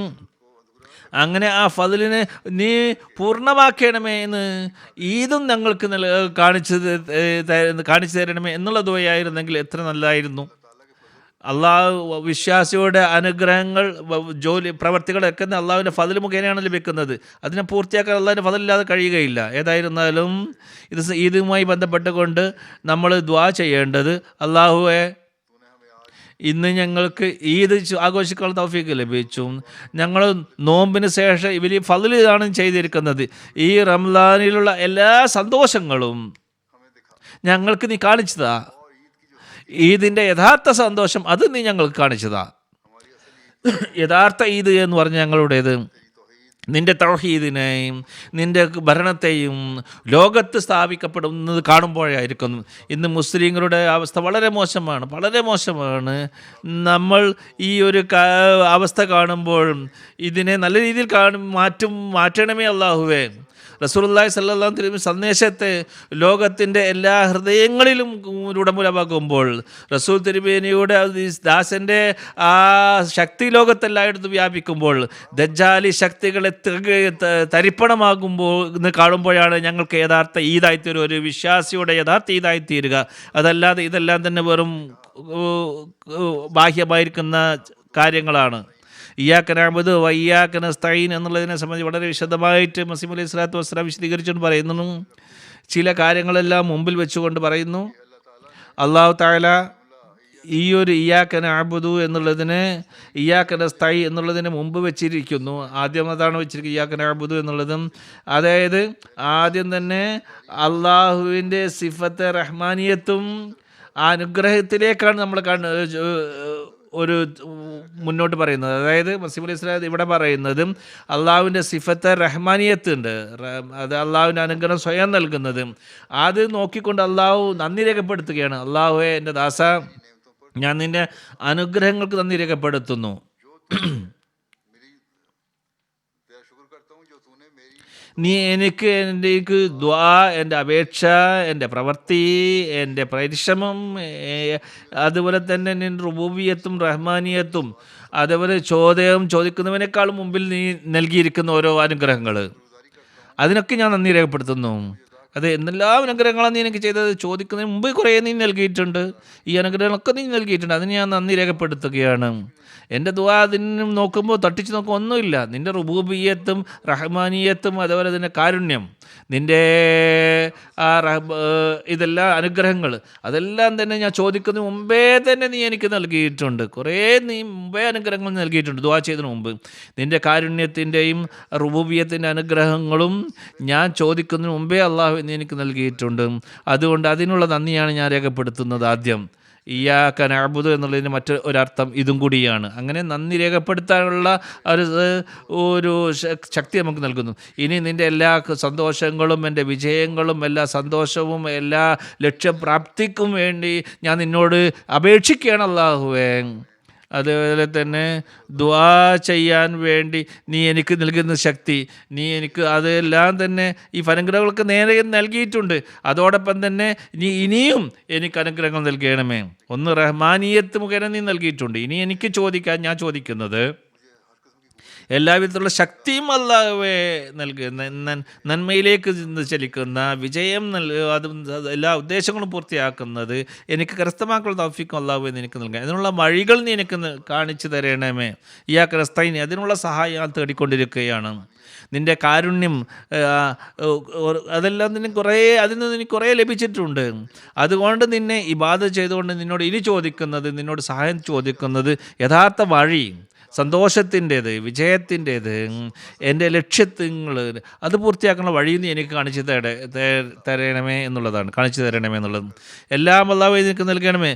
അങ്ങനെ ആ ഫളിനെ നീ പൂർണ്ണമാക്കണമേ എന്ന് ഈദും ഞങ്ങൾക്ക് കാണിച്ചു തരണമേ എന്നുള്ള ദുആയായിരുന്നെങ്കിൽ എത്ര നല്ലതായിരുന്നു. അള്ളാഹു വിശ്വാസിയുടെ അനുഗ്രഹങ്ങൾ, പ്രവർത്തികളൊക്കെ അള്ളാഹുവിൻ്റെ ഫളിൽ മുഖേനയാണ് ലഭിക്കുന്നത്. അതിനെ പൂർത്തിയാക്കാൻ അള്ളാഹുവിൻ്റെ ഫളില്ലാതെ കഴിയുകയില്ല. ഏതായിരുന്നാലും ഈദുമായി ബന്ധപ്പെട്ടുകൊണ്ട് നമ്മൾ ദുആ ചെയ്യേണ്ടത്: അള്ളാഹുവേ, ഇന്ന് ഞങ്ങൾക്ക് ഈദ് ആഘോഷിക്കാനുള്ള തൗഫീഖ് ലഭിച്ചു. ഞങ്ങൾ നോമ്പിന് ശേഷം വലിയ ഫളിലാണ് ചെയ്തിരിക്കുന്നത്. ഈ റംസാനിലുള്ള എല്ലാ സന്തോഷങ്ങളും ഞങ്ങൾക്ക് നീ കാണിച്ചതാ. ഈദിൻ്റെ യഥാർത്ഥ സന്തോഷം അത് നീ ഞങ്ങൾക്ക് കാണിച്ചതാ. യഥാർത്ഥ ഈദ് എന്ന് പറഞ്ഞ ഞങ്ങളുടേത് നിൻ്റെ തൗഹീദിനെയും നിൻ്റെ ഭരണത്തെയും ലോകത്ത് സ്ഥാപിക്കപ്പെടുന്നത് കാണുമ്പോഴായിരിക്കും. ഇന്ന് മുസ്ലിങ്ങളുടെ അവസ്ഥ വളരെ മോശമാണ്, വളരെ മോശമാണ്. നമ്മൾ ഈ ഒരു അവസ്ഥ കാണുമ്പോൾ ഇതിനെ നല്ല രീതിയിൽ മാറ്റണമേ അല്ലാഹുവേ. റസൂലുള്ളാഹി സ്വല്ലല്ലാഹു അലൈഹി വസല്ലം സന്ദേശത്തെ ലോകത്തിൻ്റെ എല്ലാ ഹൃദയങ്ങളിലും ഉടമുലമാകുമ്പോൾ, റസൂൽ തിരുമേനിയുടെ ദാസൻ്റെ ആ ശക്തി ലോകത്തെല്ലായിടത്തും വ്യാപിക്കുമ്പോൾ, ദജ്ജാലി ശക്തികളെ തരിപ്പണമാകുമ്പോൾ എന്ന് കാണുമ്പോഴാണ് ഞങ്ങൾക്ക് യഥാർത്ഥ ഈദായിത്തീരുക, ഒരു വിശ്വാസിയുടെ യഥാർത്ഥ ഈദായിത്തീരുക. അതല്ലാതെ ഇതെല്ലാം തന്നെ വെറും ബാഹ്യമായിരിക്കുന്ന കാര്യങ്ങളാണ്. ഇയ്യാക നഅ്ബുദു വ ഇയ്യാക നസ്തഈൻ എന്നുള്ളതിനെ സംബന്ധിച്ച് വളരെ വിശദമായിട്ട് മസീഹ് അലൈഹി സ്വലാത്തു വസ്സലാം വിശദീകരിച്ചുകൊണ്ട് പറയുന്നു. ചില കാര്യങ്ങളെല്ലാം മുമ്പിൽ വെച്ചുകൊണ്ട് പറയുന്നു, അല്ലാഹു തആല ഈ ഒരു ഇയ്യാക നഅ്ബുദു എന്നുള്ളതിന് ഇയ്യാക നസ്തഈൻ എന്നുള്ളതിന് മുമ്പ് വെച്ചിരിക്കുന്നു. ആദ്യം അതാണ് വെച്ചിരിക്കുന്നത്, ഇയ്യാക നഅ്ബുദു എന്നുള്ളതും. അതായത് ആദ്യം തന്നെ അള്ളാഹുവിൻ്റെ സിഫത്തെ റഹ്മാനിയത്തും അനുഗ്രഹത്തിലേക്കാണ് നമ്മൾ ഒരു മുന്നോട്ട് പറയുന്നത്. അതായത് മസീഹ് അലൈഹി സ്വലാം ഇവിടെ പറയുന്നത് അള്ളാഹുവിൻ്റെ സിഫത്തെ റഹ്മാനിയത്ത് ഉണ്ട്, അത് അള്ളാഹുവിൻ്റെ അനുഗ്രഹം സ്വയം നൽകുന്നത്. അത് നോക്കിക്കൊണ്ട് അള്ളാഹു നന്ദി രേഖപ്പെടുത്തുകയാണ്. അള്ളാഹുവേ, എൻ്റെ ദാസ, ഞാൻ നിൻ്റെ അനുഗ്രഹങ്ങൾക്ക് നന്ദി രേഖപ്പെടുത്തുന്നു. നീ എനിക്ക് ദുആ, എൻ്റെ അപേക്ഷ, എൻ്റെ പ്രവൃത്തി, എൻ്റെ പരിശ്രമം, അതുപോലെ തന്നെ നിൻ്റെ റുബൂബിയത്തും റഹ്മാനിയത്തും, അതേപോലെ ചോദിക്കുന്നവനേക്കാളും മുമ്പിൽ നീ നൽകിയിരിക്കുന്ന ഓരോ അനുഗ്രഹങ്ങൾ, അതിനൊക്കെ ഞാൻ നന്ദി രേഖപ്പെടുത്തുന്നു. അത് എന്തെല്ലാം അനുഗ്രഹങ്ങളാണ് നീ എനിക്ക് ചെയ്തത്. ചോദിക്കുന്നതിന് മുമ്പ് കുറേ നീ നൽകിയിട്ടുണ്ട്. ഈ അനുഗ്രഹങ്ങളൊക്കെ നീ നൽകിയിട്ടുണ്ട്. അതിന് ഞാൻ നന്ദി രേഖപ്പെടുത്തുകയാണ്. എൻ്റെ ദുആ അതിന് നോക്കുമ്പോൾ തട്ടിച്ച് നോക്കുമ്പോൾ ഒന്നുമില്ല. നിൻ്റെ റുബൂബിയ്യത്തും റഹ്മാനിയത്തും അതുപോലെ തന്നെ കാരുണ്യം, നിൻ്റെ ഇതെല്ലാം അനുഗ്രഹങ്ങൾ, അതെല്ലാം തന്നെ ഞാൻ ചോദിക്കുന്നതിന് മുമ്പേ തന്നെ നീ എനിക്ക് നൽകിയിട്ടുണ്ട്. കുറേ നീ മുമ്പേ അനുഗ്രഹങ്ങൾ നൽകിയിട്ടുണ്ട് ദുആ ചെയ്തതിന് മുമ്പ്. നിൻ്റെ കാരുണ്യത്തിൻ്റെയും റുബൂബിയ്യത്തിൻ്റെ അനുഗ്രഹങ്ങളും ഞാൻ ചോദിക്കുന്നതിന് മുമ്പേ അള്ളാഹു നീ എനിക്ക് നൽകിയിട്ടുണ്ട്. അതുകൊണ്ട് അതിനുള്ള നന്ദിയാണ് ഞാൻ രേഖപ്പെടുത്തുന്നത്. ആദ്യം ഇയ്യാക നഅ്ബുദു എന്നുള്ളതിന് ഒരർത്ഥം ഇതും കൂടിയാണ്. അങ്ങനെ നന്ദി രേഖപ്പെടുത്താനുള്ള ഒരു ശക്തി നമുക്ക് നൽകുന്നു. ഇനി നിൻ്റെ എല്ലാ സന്തോഷങ്ങളും, എൻ്റെ വിജയങ്ങളും, എല്ലാ സന്തോഷവും, എല്ലാ ലക്ഷ്യപ്രാപ്തിക്കും വേണ്ടി ഞാൻ നിന്നോട് അപേക്ഷിക്കുകയാണ് അല്ലാഹുവേ. അതുപോലെ തന്നെ ദുആ ചെയ്യാൻ വേണ്ടി നീ എനിക്ക് നൽകുന്ന ശക്തി, നീ എനിക്ക് അതെല്ലാം തന്നെ ഈ അനുഗ്രഹങ്ങൾക്ക് നേരെ നൽകിയിട്ടുണ്ട്. അതോടൊപ്പം തന്നെ നീ ഇനിയും എനിക്ക് അനുഗ്രഹങ്ങൾ നൽകണമേ. ഒന്ന് റഹ്മാനിയത്ത് മുഖേന നീ നൽകിയിട്ടുണ്ട്. ഇനി എനിക്ക് ചോദിക്കാൻ, ഞാൻ ചോദിക്കുന്നത് എല്ലാവിധത്തിലുള്ള ശക്തിയും അല്ലാഹുവേ നൽകുന്ന, നന്മയിലേക്ക് ചലിക്കുന്ന വിജയം അതും എല്ലാ ഉദ്ദേശങ്ങളും പൂർത്തിയാക്കുന്നത് എനിക്ക് കരസ്ഥമാക്കുള്ള തൗഫീഖ് അല്ലാഹുവേ നിനക്ക് നൽകാൻ, അതിനുള്ള വഴികൾ നീ എനിക്ക് കാണിച്ചു തരണമേ. ഇയാ കരസ്തൈനി, അതിനുള്ള സഹായം ഞാൻ തേടിക്കൊണ്ടിരിക്കുകയാണ്. നിൻ്റെ കാരുണ്യം അതെല്ലാം അതിൽ നിന്ന് എനിക്ക് കുറേ ലഭിച്ചിട്ടുണ്ട്. അതുകൊണ്ട് നിന്നെ ഇബാദത്ത് ചെയ്തുകൊണ്ട് നിന്നോട് ഇനി ചോദിക്കുന്നത്, നിന്നോട് സഹായം ചോദിക്കുന്നത് യഥാർത്ഥ വഴി, സന്തോഷത്തിൻ്റേത്, വിജയത്തിൻ്റേത്, എൻ്റെ ലക്ഷ്യങ്ങൾ അത് പൂർത്തിയാക്കുന്ന വഴി നീ എനിക്ക് കാണിച്ചു തരണമേ എന്നുള്ളതാണ്. കാണിച്ചു തരണമേ എന്നുള്ളത്. എല്ലാം അല്ലാഹു നിനക്ക് നൽകണമേ.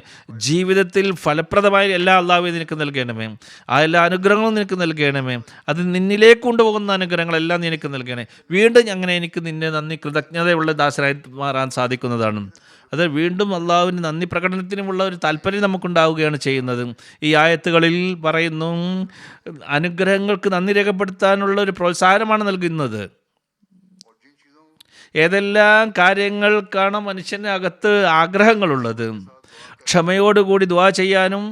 ജീവിതത്തിൽ ഫലപ്രദമായ എല്ലാ അല്ലാഹു നിനക്ക് നൽകണമേ. ആ എല്ലാ അനുഗ്രഹങ്ങളും നിനക്ക് നൽകണമേ. അത് നിന്നിലേക്ക് കൊണ്ടുപോകുന്ന അനുഗ്രഹങ്ങളെല്ലാം നിനക്ക് നൽകണേ. വീണ്ടും അങ്ങനെ എനിക്ക് നിന്നെ നന്ദി കൃതജ്ഞതയുള്ള ദാസനായി മാറാൻ സാധിക്കുന്നതാണ്. അത് വീണ്ടും അള്ളാഹുവിന് നന്ദി പ്രകടനത്തിനുമുള്ള ഒരു താല്പര്യം നമുക്കുണ്ടാവുകയാണ് ചെയ്യുന്നത്. ഈ ആയത്തുകളിൽ പറയുന്നു, അനുഗ്രഹങ്ങൾക്ക് നന്ദി രേഖപ്പെടുത്താനുള്ള ഒരു പ്രോത്സാഹനമാണ് നൽകുന്നത്. ഏതെല്ലാം കാര്യങ്ങൾക്കാണ് മനുഷ്യൻ്റെ അകത്ത് ആഗ്രഹങ്ങളുള്ളത്, ക്ഷമയോടുകൂടി ദുആ ചെയ്യാനും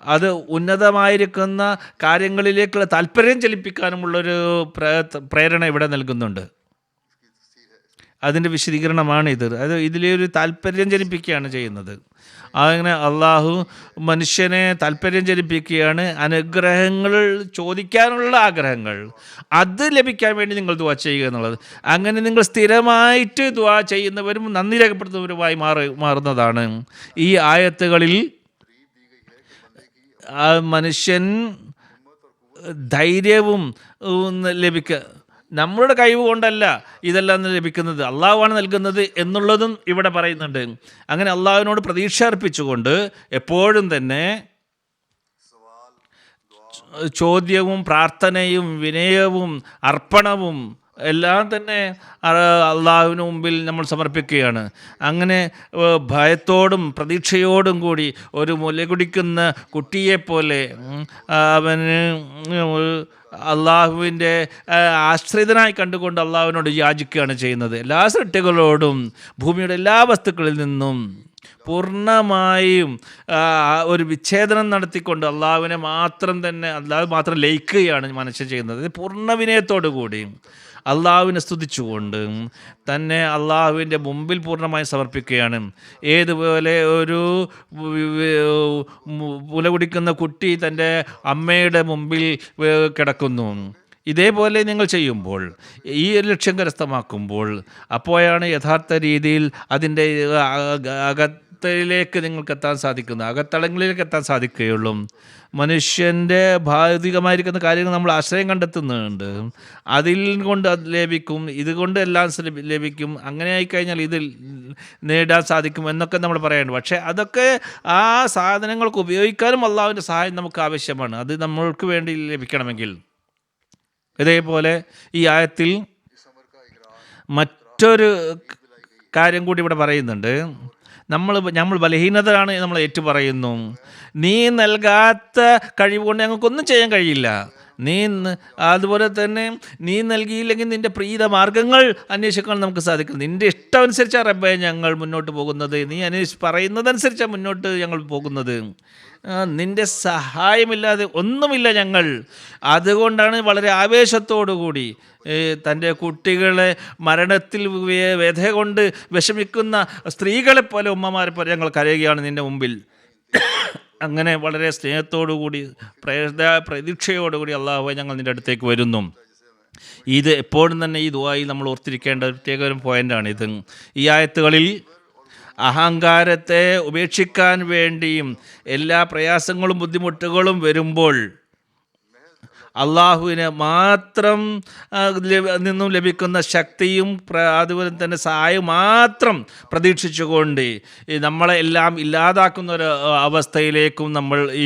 അത് ഉന്നതമായിരിക്കുന്ന കാര്യങ്ങളിലേക്കുള്ള താല്പര്യം ചലിപ്പിക്കാനുമുള്ളൊരു പ്രേരണ ഇവിടെ നൽകുന്നുണ്ട്. അതിൻ്റെ വിശദീകരണമാണിത്. അത് ഇതിലൊരു താല്പര്യം ജനിപ്പിക്കുകയാണ് ചെയ്യുന്നത്. അങ്ങനെ അള്ളാഹു മനുഷ്യനെ താല്പര്യം ജനിപ്പിക്കുകയാണ്. അനുഗ്രഹങ്ങൾ ചോദിക്കാനുള്ള ആഗ്രഹങ്ങൾ അത് ലഭിക്കാൻ വേണ്ടി നിങ്ങൾ ദുആ ചെയ്യുക എന്നുള്ളത്. അങ്ങനെ നിങ്ങൾ സ്ഥിരമായിട്ട് ദുആ ചെയ്യുന്നവരും നന്ദി രേഖപ്പെടുത്തുന്നവരുമായി മാറുന്നതാണ്. ഈ ആയത്തുകളിൽ മനുഷ്യൻ ധൈര്യവും ലഭിക്കുക, നമ്മളുടെ കഴിവ് കൊണ്ടല്ല ഇതെല്ലാം ലഭിക്കുന്നത്, അള്ളാഹുവാണ് നൽകുന്നത് എന്നുള്ളതും ഇവിടെ പറയുന്നുണ്ട്. അങ്ങനെ അള്ളാഹുവിനോട് പ്രതീക്ഷ അർപ്പിച്ചുകൊണ്ട് എപ്പോഴും തന്നെ ചോദ്യവും പ്രാർത്ഥനയും വിനയവും അർപ്പണവും എല്ലാം തന്നെ അള്ളാഹുവിന് മുമ്പിൽ നമ്മൾ സമർപ്പിക്കുകയാണ്. അങ്ങനെ ഭയത്തോടും പ്രതീക്ഷയോടും കൂടി ഒരു മുല കുടിക്കുന്ന കുട്ടിയെപ്പോലെ അവന് അള്ളാഹുവിൻ്റെ ആശ്രിതനായി കണ്ടുകൊണ്ട് അള്ളാഹുവിനോട് യാചിക്കുകയാണ് ചെയ്യുന്നത്. എല്ലാ സൃഷ്ടികളോടും ഭൂമിയുടെ എല്ലാ വസ്തുക്കളിൽ നിന്നും പൂർണ്ണമായും ഒരു വിച്ഛേദനം നടത്തിക്കൊണ്ട് അള്ളാഹുവിനെ അള്ളാഹു മാത്രം ലയിക്കുകയാണ് മനുഷ്യൻ ചെയ്യുന്നത്. പൂർണ്ണ വിനയത്തോടു കൂടി അള്ളാഹുവിനെ സ്തുതിച്ചുകൊണ്ട് തന്നെ അള്ളാഹുവിൻ്റെ മുമ്പിൽ പൂർണ്ണമായി സമർപ്പിക്കുകയാണ്. ഏതുപോലെ ഒരു മുല കുടിക്കുന്ന കുട്ടി തൻ്റെ അമ്മയുടെ മുമ്പിൽ കിടക്കുന്നു, ഇതേപോലെ നിങ്ങൾ ചെയ്യുമ്പോൾ, ഈ ഒരു ലക്ഷ്യം കരസ്ഥമാക്കുമ്പോൾ, അപ്പോഴാണ് യഥാർത്ഥ രീതിയിൽ അതിൻ്റെ അകത്തളിലേക്ക് നിങ്ങൾക്ക് എത്താൻ സാധിക്കുന്നത്, അകത്തളങ്ങളിലേക്ക് എത്താൻ സാധിക്കുകയുള്ളൂ. മനുഷ്യൻ്റെ ഭൗതികമായിരിക്കുന്ന കാര്യങ്ങൾ നമ്മൾ ആശ്രയം കണ്ടെത്തുന്നുണ്ട്, അതിൽ കൊണ്ട് അത് ലഭിക്കും, ഇതുകൊണ്ട് എല്ലാം ലഭിക്കും, അങ്ങനെ ആയിക്കഴിഞ്ഞാൽ ഇത് നേടാൻ സാധിക്കും എന്നൊക്കെ നമ്മൾ പറയുന്നുണ്ട്. പക്ഷേ അതൊക്കെ ആ സാധനങ്ങൾക്ക് ഉപയോഗിക്കാനും അള്ളാഹുവിൻ്റെ സഹായം നമുക്ക് ആവശ്യമാണ്, അത് നമ്മൾക്ക് വേണ്ടി ലഭിക്കണമെങ്കിൽ. ഇതേപോലെ ഈ ആയത്തിൽ മറ്റൊരു കാര്യം കൂടി ഇവിടെ പറയുന്നുണ്ട്. നമ്മൾ ബലഹീനതയാണ് നമ്മൾ ഏറ്റുപറയുന്നു. നീ നൽകാത്ത കഴിവ് കൊണ്ട് ഞങ്ങൾക്കൊന്നും ചെയ്യാൻ കഴിയില്ല. അതുപോലെ തന്നെ നീ നൽകിയില്ലെങ്കിൽ നിൻ്റെ പ്രീത മാർഗങ്ങൾ അന്വേഷിക്കാൻ നമുക്ക് സാധിക്കും. നിൻ്റെ ഇഷ്ടമനുസരിച്ചാണ് റബ്ബേ ഞങ്ങൾ മുന്നോട്ട് പോകുന്നത്, നീ പറയുന്നതനുസരിച്ചാണ് മുന്നോട്ട് ഞങ്ങൾ പോകുന്നത്. നിൻ്റെ സഹായമില്ലാതെ ഒന്നുമില്ല ഞങ്ങൾ. അതുകൊണ്ടാണ് വളരെ ആവേശത്തോടു കൂടി തൻ്റെ കുട്ടികളെ മരണത്തിൽ വ്യഥ കൊണ്ട് വിഷമിക്കുന്ന സ്ത്രീകളെപ്പോലെ ഉമ്മമാരെ പോലെ ഞങ്ങൾ കരയുകയാണ് നിൻ്റെ മുമ്പിൽ. അങ്ങനെ വളരെ സ്നേഹത്തോടുകൂടി പ്രതീക്ഷയോടുകൂടി അള്ളാഹുവേ ഞങ്ങൾ നിൻ്റെ അടുത്തേക്ക് വരുന്നു. ഇത് എപ്പോഴും തന്നെ ഈ ദുആയിൽ നമ്മൾ ഓർത്തിരിക്കേണ്ട ഒരു പ്രത്യേക ഒരു പോയിൻ്റാണിത്. ഈ ആയത്തുകളിൽ അഹങ്കാരത്തെ ഉപേക്ഷിക്കാൻ വേണ്ടിയും എല്ലാ പ്രയാസങ്ങളും ബുദ്ധിമുട്ടുകളും വരുമ്പോൾ അള്ളാഹുവിനെ മാത്രം നിന്നും ലഭിക്കുന്ന ശക്തിയും അതുപോലെ തന്നെ സഹായം മാത്രം പ്രതീക്ഷിച്ചുകൊണ്ട് നമ്മളെ എല്ലാം ഇല്ലാതാക്കുന്ന ഒരു അവസ്ഥയിലേക്കും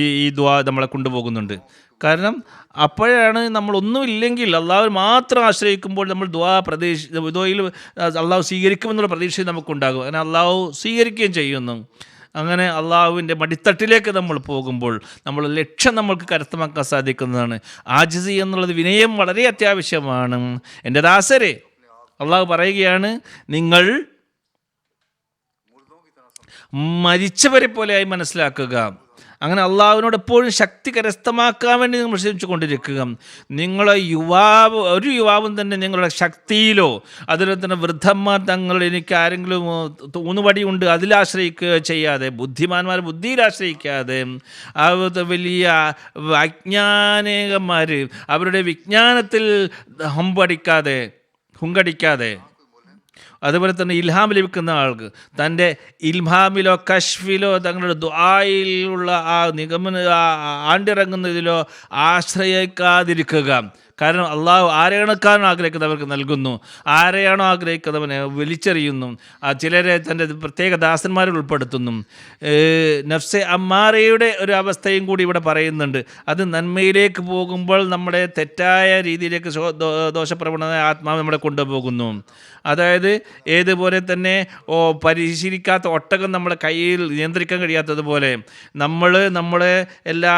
ഈ ദുആ നമ്മളെ കൊണ്ടുപോകുന്നുണ്ട്. കാരണം അപ്പോഴാണ് നമ്മളൊന്നുമില്ലെങ്കിൽ അള്ളാഹു മാത്രം ആശ്രയിക്കുമ്പോൾ നമ്മൾ ദുആയിൽ അള്ളാഹു സ്വീകരിക്കുമെന്നുള്ള പ്രതീക്ഷ നമുക്കുണ്ടാകും. അങ്ങനെ അള്ളാഹു സ്വീകരിക്കുകയും ചെയ്യുന്നു. അങ്ങനെ അള്ളാഹുവിൻ്റെ മടിത്തട്ടിലേക്ക് നമ്മൾ പോകുമ്പോൾ നമ്മൾ ലക്ഷ്യം നമ്മൾക്ക് കരസ്ഥമാക്കാൻ സാധിക്കുന്നതാണ്. ആജിസി എന്നുള്ളത് വിനയം വളരെ അത്യാവശ്യമാണ്. എൻ്റെ ദാസരെ, അള്ളാഹു പറയുകയാണ്, നിങ്ങൾ മരിച്ചവരെ പോലെയായി മനസ്സിലാക്കുക. അങ്ങനെ അള്ളാഹുവിനോട് എപ്പോഴും ശക്തി കരസ്ഥമാക്കാൻ വേണ്ടി നിങ്ങൾ ശ്രമിച്ചു കൊണ്ടിരിക്കുക. നിങ്ങളെ ഒരു യുവാവും തന്നെ നിങ്ങളുടെ ശക്തിയിലോ അതുപോലെ തന്നെ വൃദ്ധന്മാർ എനിക്ക് ആരെങ്കിലും ഊന്നുവടിയുണ്ട് അതിലാശ്രയിക്കുക ചെയ്യാതെ, ബുദ്ധിമാന്മാർ ബുദ്ധിയിൽ ആശ്രയിക്കാതെ, വലിയ വൈജ്ഞാനികന്മാർ അവരുടെ വിജ്ഞാനത്തിൽ ഹുങ്കടിക്കാതെ, അതുപോലെ തന്നെ ഇൽഹാം ലഭിക്കുന്ന ആൾക്ക് തൻ്റെ ഇൽഹാമിലോ കശ്ഫിലോ തങ്ങളുടെ ദുആയിലുള്ള ആ ആണ്ടിറങ്ങുന്നതിലോ ആശ്രയിക്കാതിരിക്കുക. കാരണം അള്ളാഹു ആരെയാണോ ആഗ്രഹിക്കുന്നവർക്ക് നൽകുന്നു, ആരെയാണോ ആഗ്രഹിക്കുന്നവനെ വലിച്ചെറിയുന്നു. ചിലരെ തൻ്റെ പ്രത്യേക ദാസന്മാരിൽ ഉൾപ്പെടുത്തുന്നു. നഫ്സെ അമ്മാറയുടെ ഒരു അവസ്ഥയും കൂടി ഇവിടെ പറയുന്നുണ്ട്. അത് നന്മയിലേക്ക് പോകുമ്പോൾ നമ്മുടെ തെറ്റായ രീതിയിലേക്ക് ദോഷപ്രവണത ആത്മാവ് നമ്മളെ കൊണ്ടുപോകുന്നു. അതായത് ഏതുപോലെ തന്നെ പരിശീലിക്കാത്ത ഒട്ടകം നമ്മളെ കയ്യിൽ നിയന്ത്രിക്കാൻ കഴിയാത്തതുപോലെ നമ്മളെ എല്ലാ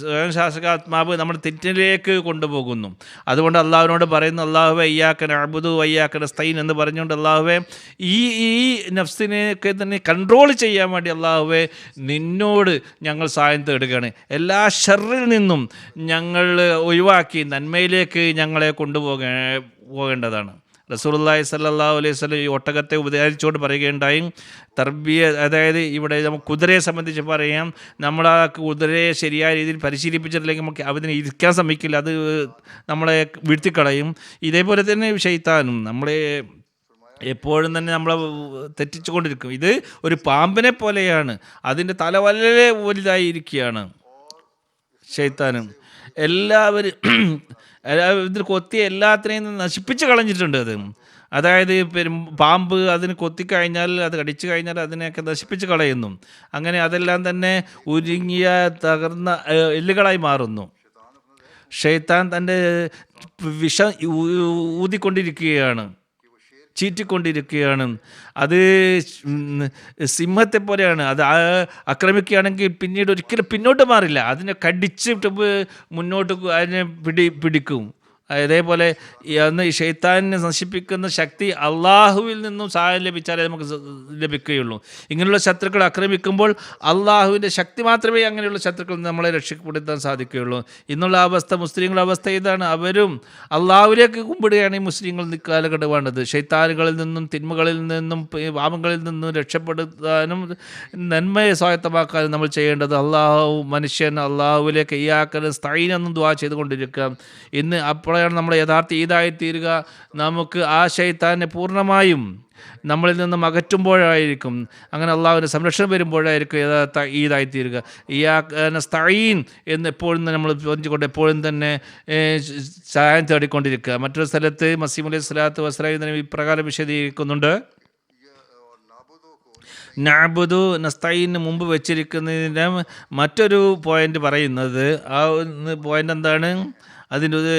സ്വയംശാസകാത്മാവ് നമ്മുടെ തെറ്റിലേക്ക് കൊണ്ടുപോകുന്നു. അതുകൊണ്ട് അള്ളാഹുവിനോട് പറയുന്നു, അള്ളാഹുവേ ഇയ്യാക നഅ്ബുദു വഇയ്യാക നസ്തഈൻ എന്ന് പറഞ്ഞുകൊണ്ട് അള്ളാഹുവേ ഈ നഫ്സിനെയൊക്കെ തന്നെ കൺട്രോൾ ചെയ്യാൻ വേണ്ടി അള്ളാഹുവേ നിന്നോട് ഞങ്ങൾ സഹായം തേടുകയാണ്. എല്ലാ ഷർറിൽ നിന്നും ഞങ്ങൾ ഒഴിവാക്കി നന്മയിലേക്ക് ഞങ്ങളെ പോകേണ്ടതാണ്. റസൂലുള്ളാഹി സ്വല്ലല്ലാഹു അലൈഹി വസല്ലം ഈ ഒട്ടകത്തെ ഉപദേശിച്ചുകൊണ്ട് പറയുകയുണ്ടായി, അതായത് ഇവിടെ നമുക്ക് കുതിരയെ സംബന്ധിച്ച് പറയാം, നമ്മൾ ആ കുതിരയെ ശരിയായ രീതിയിൽ പരിശീലിപ്പിച്ചിട്ടില്ലെങ്കിൽ നമുക്ക് അതിനെ ഇരിക്കാൻ ശ്രമിക്കില്ല, അത് നമ്മളെ വീഴ്ത്തിക്കളയും. ഇതേപോലെ തന്നെ ശൈത്താനും നമ്മളെ എപ്പോഴും തന്നെ നമ്മളെ തെറ്റിച്ചു കൊണ്ടിരിക്കും. ഇത് ഒരു പാമ്പിനെ പോലെയാണ്, അതിൻ്റെ തല വളരെ വലുതായിരിക്കുകയാണ് ശൈത്താനും. ഇതിൽ കൊത്തി എല്ലാത്തിനെയും നശിപ്പിച്ച് കളഞ്ഞിട്ടുണ്ട്. അതായത് പാമ്പ് അതിന് കൊത്തിക്കഴിഞ്ഞാൽ, അത് കടിച്ചു കഴിഞ്ഞാൽ അതിനെയൊക്കെ നശിപ്പിച്ച് കളയുന്നു. അങ്ങനെ അതെല്ലാം തന്നെ ഉരുങ്ങിയ തകർന്ന എല്ലുകളായി മാറുന്നു. ശൈത്താൻ തൻ്റെ വിഷം ചീറ്റിക്കൊണ്ടിരിക്കുകയാണ്. അത് സിംഹത്തെ പോലെയാണ്. അത് ആക്രമിക്കുകയാണെങ്കിൽ പിന്നീട് ഒരിക്കലും പിന്നോട്ട് മാറില്ല, അതിനെ കടിച്ചിട്ട് മുന്നോട്ട് അതിനെ പിടിക്കും. അതേപോലെ അന്ന് ഈ ശൈത്താനിനെ നശിപ്പിക്കുന്ന ശക്തി അള്ളാഹുവിൽ നിന്നും സഹായം ലഭിച്ചാലേ നമുക്ക് ലഭിക്കുകയുള്ളൂ. ഇങ്ങനെയുള്ള ശത്രുക്കൾ ആക്രമിക്കുമ്പോൾ അള്ളാഹുവിൻ്റെ ശക്തി മാത്രമേ അങ്ങനെയുള്ള ശത്രുക്കളിൽ നമ്മളെ രക്ഷപ്പെടുത്താൻ സാധിക്കുകയുള്ളൂ. ഇന്നുള്ള അവസ്ഥ, മുസ്ലിങ്ങളുടെ അവസ്ഥ ഇതാണ്. അവരും അള്ളാഹുവിലേക്ക് കുമ്പിടുകയാണ് ഈ മുസ്ലിങ്ങൾ കാലഘട്ടം വേണ്ടത്. ശൈത്താനുകളിൽ നിന്നും തിന്മകളിൽ നിന്നും പാപങ്ങളിൽ നിന്നും രക്ഷപ്പെടുത്താനും നന്മയെ സ്വായത്തമാക്കാനും നമ്മൾ ചെയ്യേണ്ടത് മനുഷ്യൻ അള്ളാഹുവിലേക്ക് ഇയ്യാക നസ്തഈൻ എന്നും ദുആ ചെയ്തുകൊണ്ടിരിക്കുക. ഇന്ന് അപ്പോഴാണ് നമ്മുടെ യഥാർത്ഥ ഈദായിത്തീരുക. നമുക്ക് ആ ശൈത്താനെ പൂർണ്ണമായും നമ്മളിൽ നിന്നും അകറ്റുമ്പോഴായിരിക്കും, അങ്ങനെ അള്ളാഹുവിൻ്റെ സംരക്ഷണം വരുമ്പോഴായിരിക്കും യഥാർത്ഥ ഈദായിത്തീരുക. ഇയ്യാക നസ്തഈൻ എന്ന് എപ്പോഴും നമ്മൾ പറഞ്ഞുകൊണ്ട് എപ്പോഴും തന്നെ സഹായം തേടിക്കൊണ്ടിരിക്കുക. മറ്റൊരു സ്ഥലത്ത് മസീഹ് അലൈഹി സ്വലാത്തു വസ്സലാം ഇപ്രകാരം വിശദീകരിക്കുന്നുണ്ട്, നഅ്ബുദു നസ്തഈന് മുമ്പ് വെച്ചിരിക്കുന്നതിൻ്റെ മറ്റൊരു പോയിന്റ് പറയുന്നത്, ആ പോയിന്റ് എന്താണ്? അതിൻ്റെ ഒരു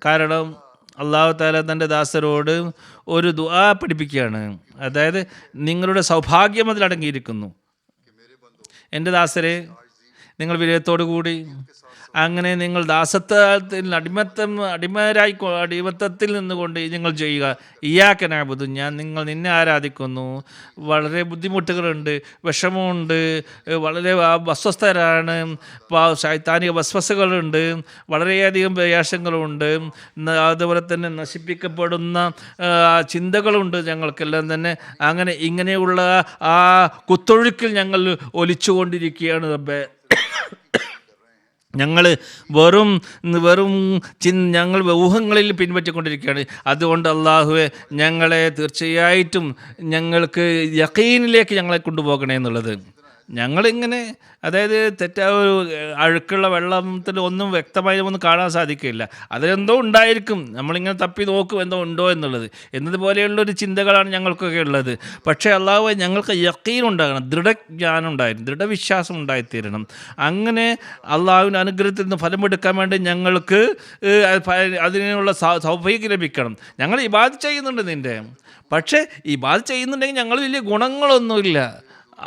കാരണം അല്ലാഹു തആല തൻ്റെ ദാസരോട് ഒരു ദുആ പഠിപ്പിക്കുകയാണ്. അതായത് നിങ്ങളുടെ സൗഭാഗ്യം അതിലടങ്ങിയിരിക്കുന്നു. എൻ്റെ ദാസരെ, നിങ്ങൾ വിനയത്തോടു കൂടി അങ്ങനെ നിങ്ങൾ ദാസത്വത്തിൽ അടിമത്തത്തിൽ നിന്നുകൊണ്ട് നിങ്ങൾ ചെയ്യുക. ഇയ്യാക നഅ്ബുദു, ഞാൻ നിന്നെ ആരാധിക്കുന്നു. വളരെ ബുദ്ധിമുട്ടുകളുണ്ട്, വിഷമമുണ്ട്, വളരെ അസ്വസ്ഥരാണ്, ശൈത്താനിക വസ്വസകളുണ്ട്, വളരെയധികം പ്രയാസങ്ങളുണ്ട്, അതുപോലെ തന്നെ നശിപ്പിക്കപ്പെടുന്ന ചിന്തകളുണ്ട് ഞങ്ങൾക്കെല്ലാം തന്നെ. അങ്ങനെ ഇങ്ങനെയുള്ള ആ കുത്തൊഴുക്കിൽ ഞങ്ങൾ ഒലിച്ചുകൊണ്ടിരിക്കുകയാണ് റബ്ബേ. ഞങ്ങൾ ഞങ്ങൾ ഊഹങ്ങളിൽ പിൻപറ്റിക്കൊണ്ടിരിക്കുകയാണ്. അതുകൊണ്ട് അള്ളാഹുവെ, ഞങ്ങളെ തീർച്ചയായിട്ടും ഞങ്ങൾക്ക് യഖീനിലേക്ക് ഞങ്ങളെ കൊണ്ടുപോകണേ എന്നുള്ളത്. ഞങ്ങളിങ്ങനെ, അതായത് തെറ്റായ അഴുക്കുള്ള വെള്ളത്തിൽ ഒന്നും വ്യക്തമായി ഒന്നും കാണാൻ സാധിക്കില്ല. അതിലെന്തോ ഉണ്ടായിരിക്കും, നമ്മളിങ്ങനെ തപ്പി നോക്കും എന്തോ ഉണ്ടോ എന്നുള്ളത്. എന്നതുപോലെയുള്ളൊരു ചിന്തകളാണ് ഞങ്ങൾക്കൊക്കെ ഉള്ളത്. പക്ഷേ അള്ളാഹുവെ, ഞങ്ങൾക്ക് യഖീൻ ഉണ്ടാകണം, ദൃഢജ്ഞാനം ഉണ്ടായിരുന്നു, ദൃഢവിശ്വാസം ഉണ്ടായിത്തീരണം. അങ്ങനെ അള്ളാഹുവിൻ്റെ അനുഗ്രഹത്തിൽ നിന്ന് ഫലമെടുക്കാൻ വേണ്ടി ഞങ്ങൾക്ക് അതിനുള്ള സൗഭാഗ്യം ലഭിക്കണം. ഞങ്ങൾ ഇബാദത്ത് ചെയ്യുന്നുണ്ട് നിൻ്റെ, പക്ഷേ ഇബാദത്ത് ചെയ്യുന്നുണ്ടെങ്കിൽ ഞങ്ങൾ വലിയ ഗുണങ്ങളൊന്നുമില്ല.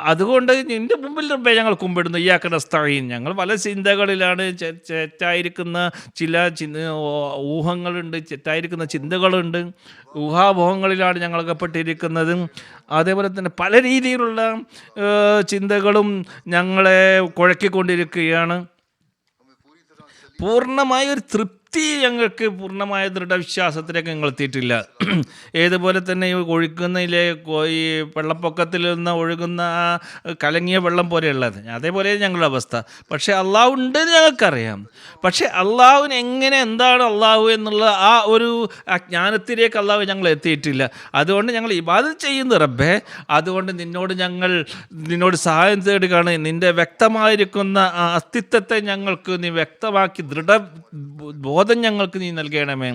അതുകൊണ്ട് നിൻ്റെ മുമ്പിൽ റബ്ബേ ഞങ്ങൾ കുമ്പിടുന്നു. ഇയ്യാക നസ്തഈൻ. ഞങ്ങൾ പല ചിന്തകളിലാണ്, തെറ്റായിരിക്കുന്ന ചില ഊഹങ്ങളുണ്ട്, തെറ്റായിരിക്കുന്ന ചിന്തകളുണ്ട്, ഊഹാപോഹങ്ങളിലാണ് ഞങ്ങൾ അകപ്പെട്ടിരിക്കുന്നത്. അതേപോലെ തന്നെ പല രീതിയിലുള്ള ചിന്തകളും ഞങ്ങളെ കുഴക്കിക്കൊണ്ടിരിക്കുകയാണ്. പൂർണ്ണമായ ഒരു തൃപ്തി ഞങ്ങൾക്ക്, പൂർണ്ണമായ ദൃഢവിശ്വാസത്തിലേക്ക് ഞങ്ങൾ എത്തിയിട്ടില്ല. ഏതുപോലെ തന്നെ ഈ ഒഴുകുന്നതിലെ ഈ വെള്ളപ്പൊക്കത്തിൽ നിന്ന് ഒഴുകുന്ന ആ കലങ്ങിയ വെള്ളം പോലെയുള്ളത്, അതേപോലെ ഞങ്ങളുടെ അവസ്ഥ. പക്ഷേ അള്ളാഹു ഉണ്ടെന്ന് ഞങ്ങൾക്കറിയാം. പക്ഷേ അള്ളാഹുവിന് എങ്ങനെ, എന്താണ് അള്ളാഹു എന്നുള്ള ആ ഒരു ജ്ഞാനത്തിലേക്ക് അള്ളാഹു ഞങ്ങൾ എത്തിയിട്ടില്ല. അതുകൊണ്ട് ഞങ്ങൾ ഇബാദത്ത് ചെയ്യുന്നു റബ്ബേ. അതുകൊണ്ട് നിന്നോട് സഹായം തേടുകയാണ്. നിൻ്റെ വ്യക്തമായിരിക്കുന്ന ആ അസ്തിത്വത്തെ ഞങ്ങൾക്ക് നീ വ്യക്തമാക്കി ബോധം ഞങ്ങൾക്ക് നീ നൽകണമേ.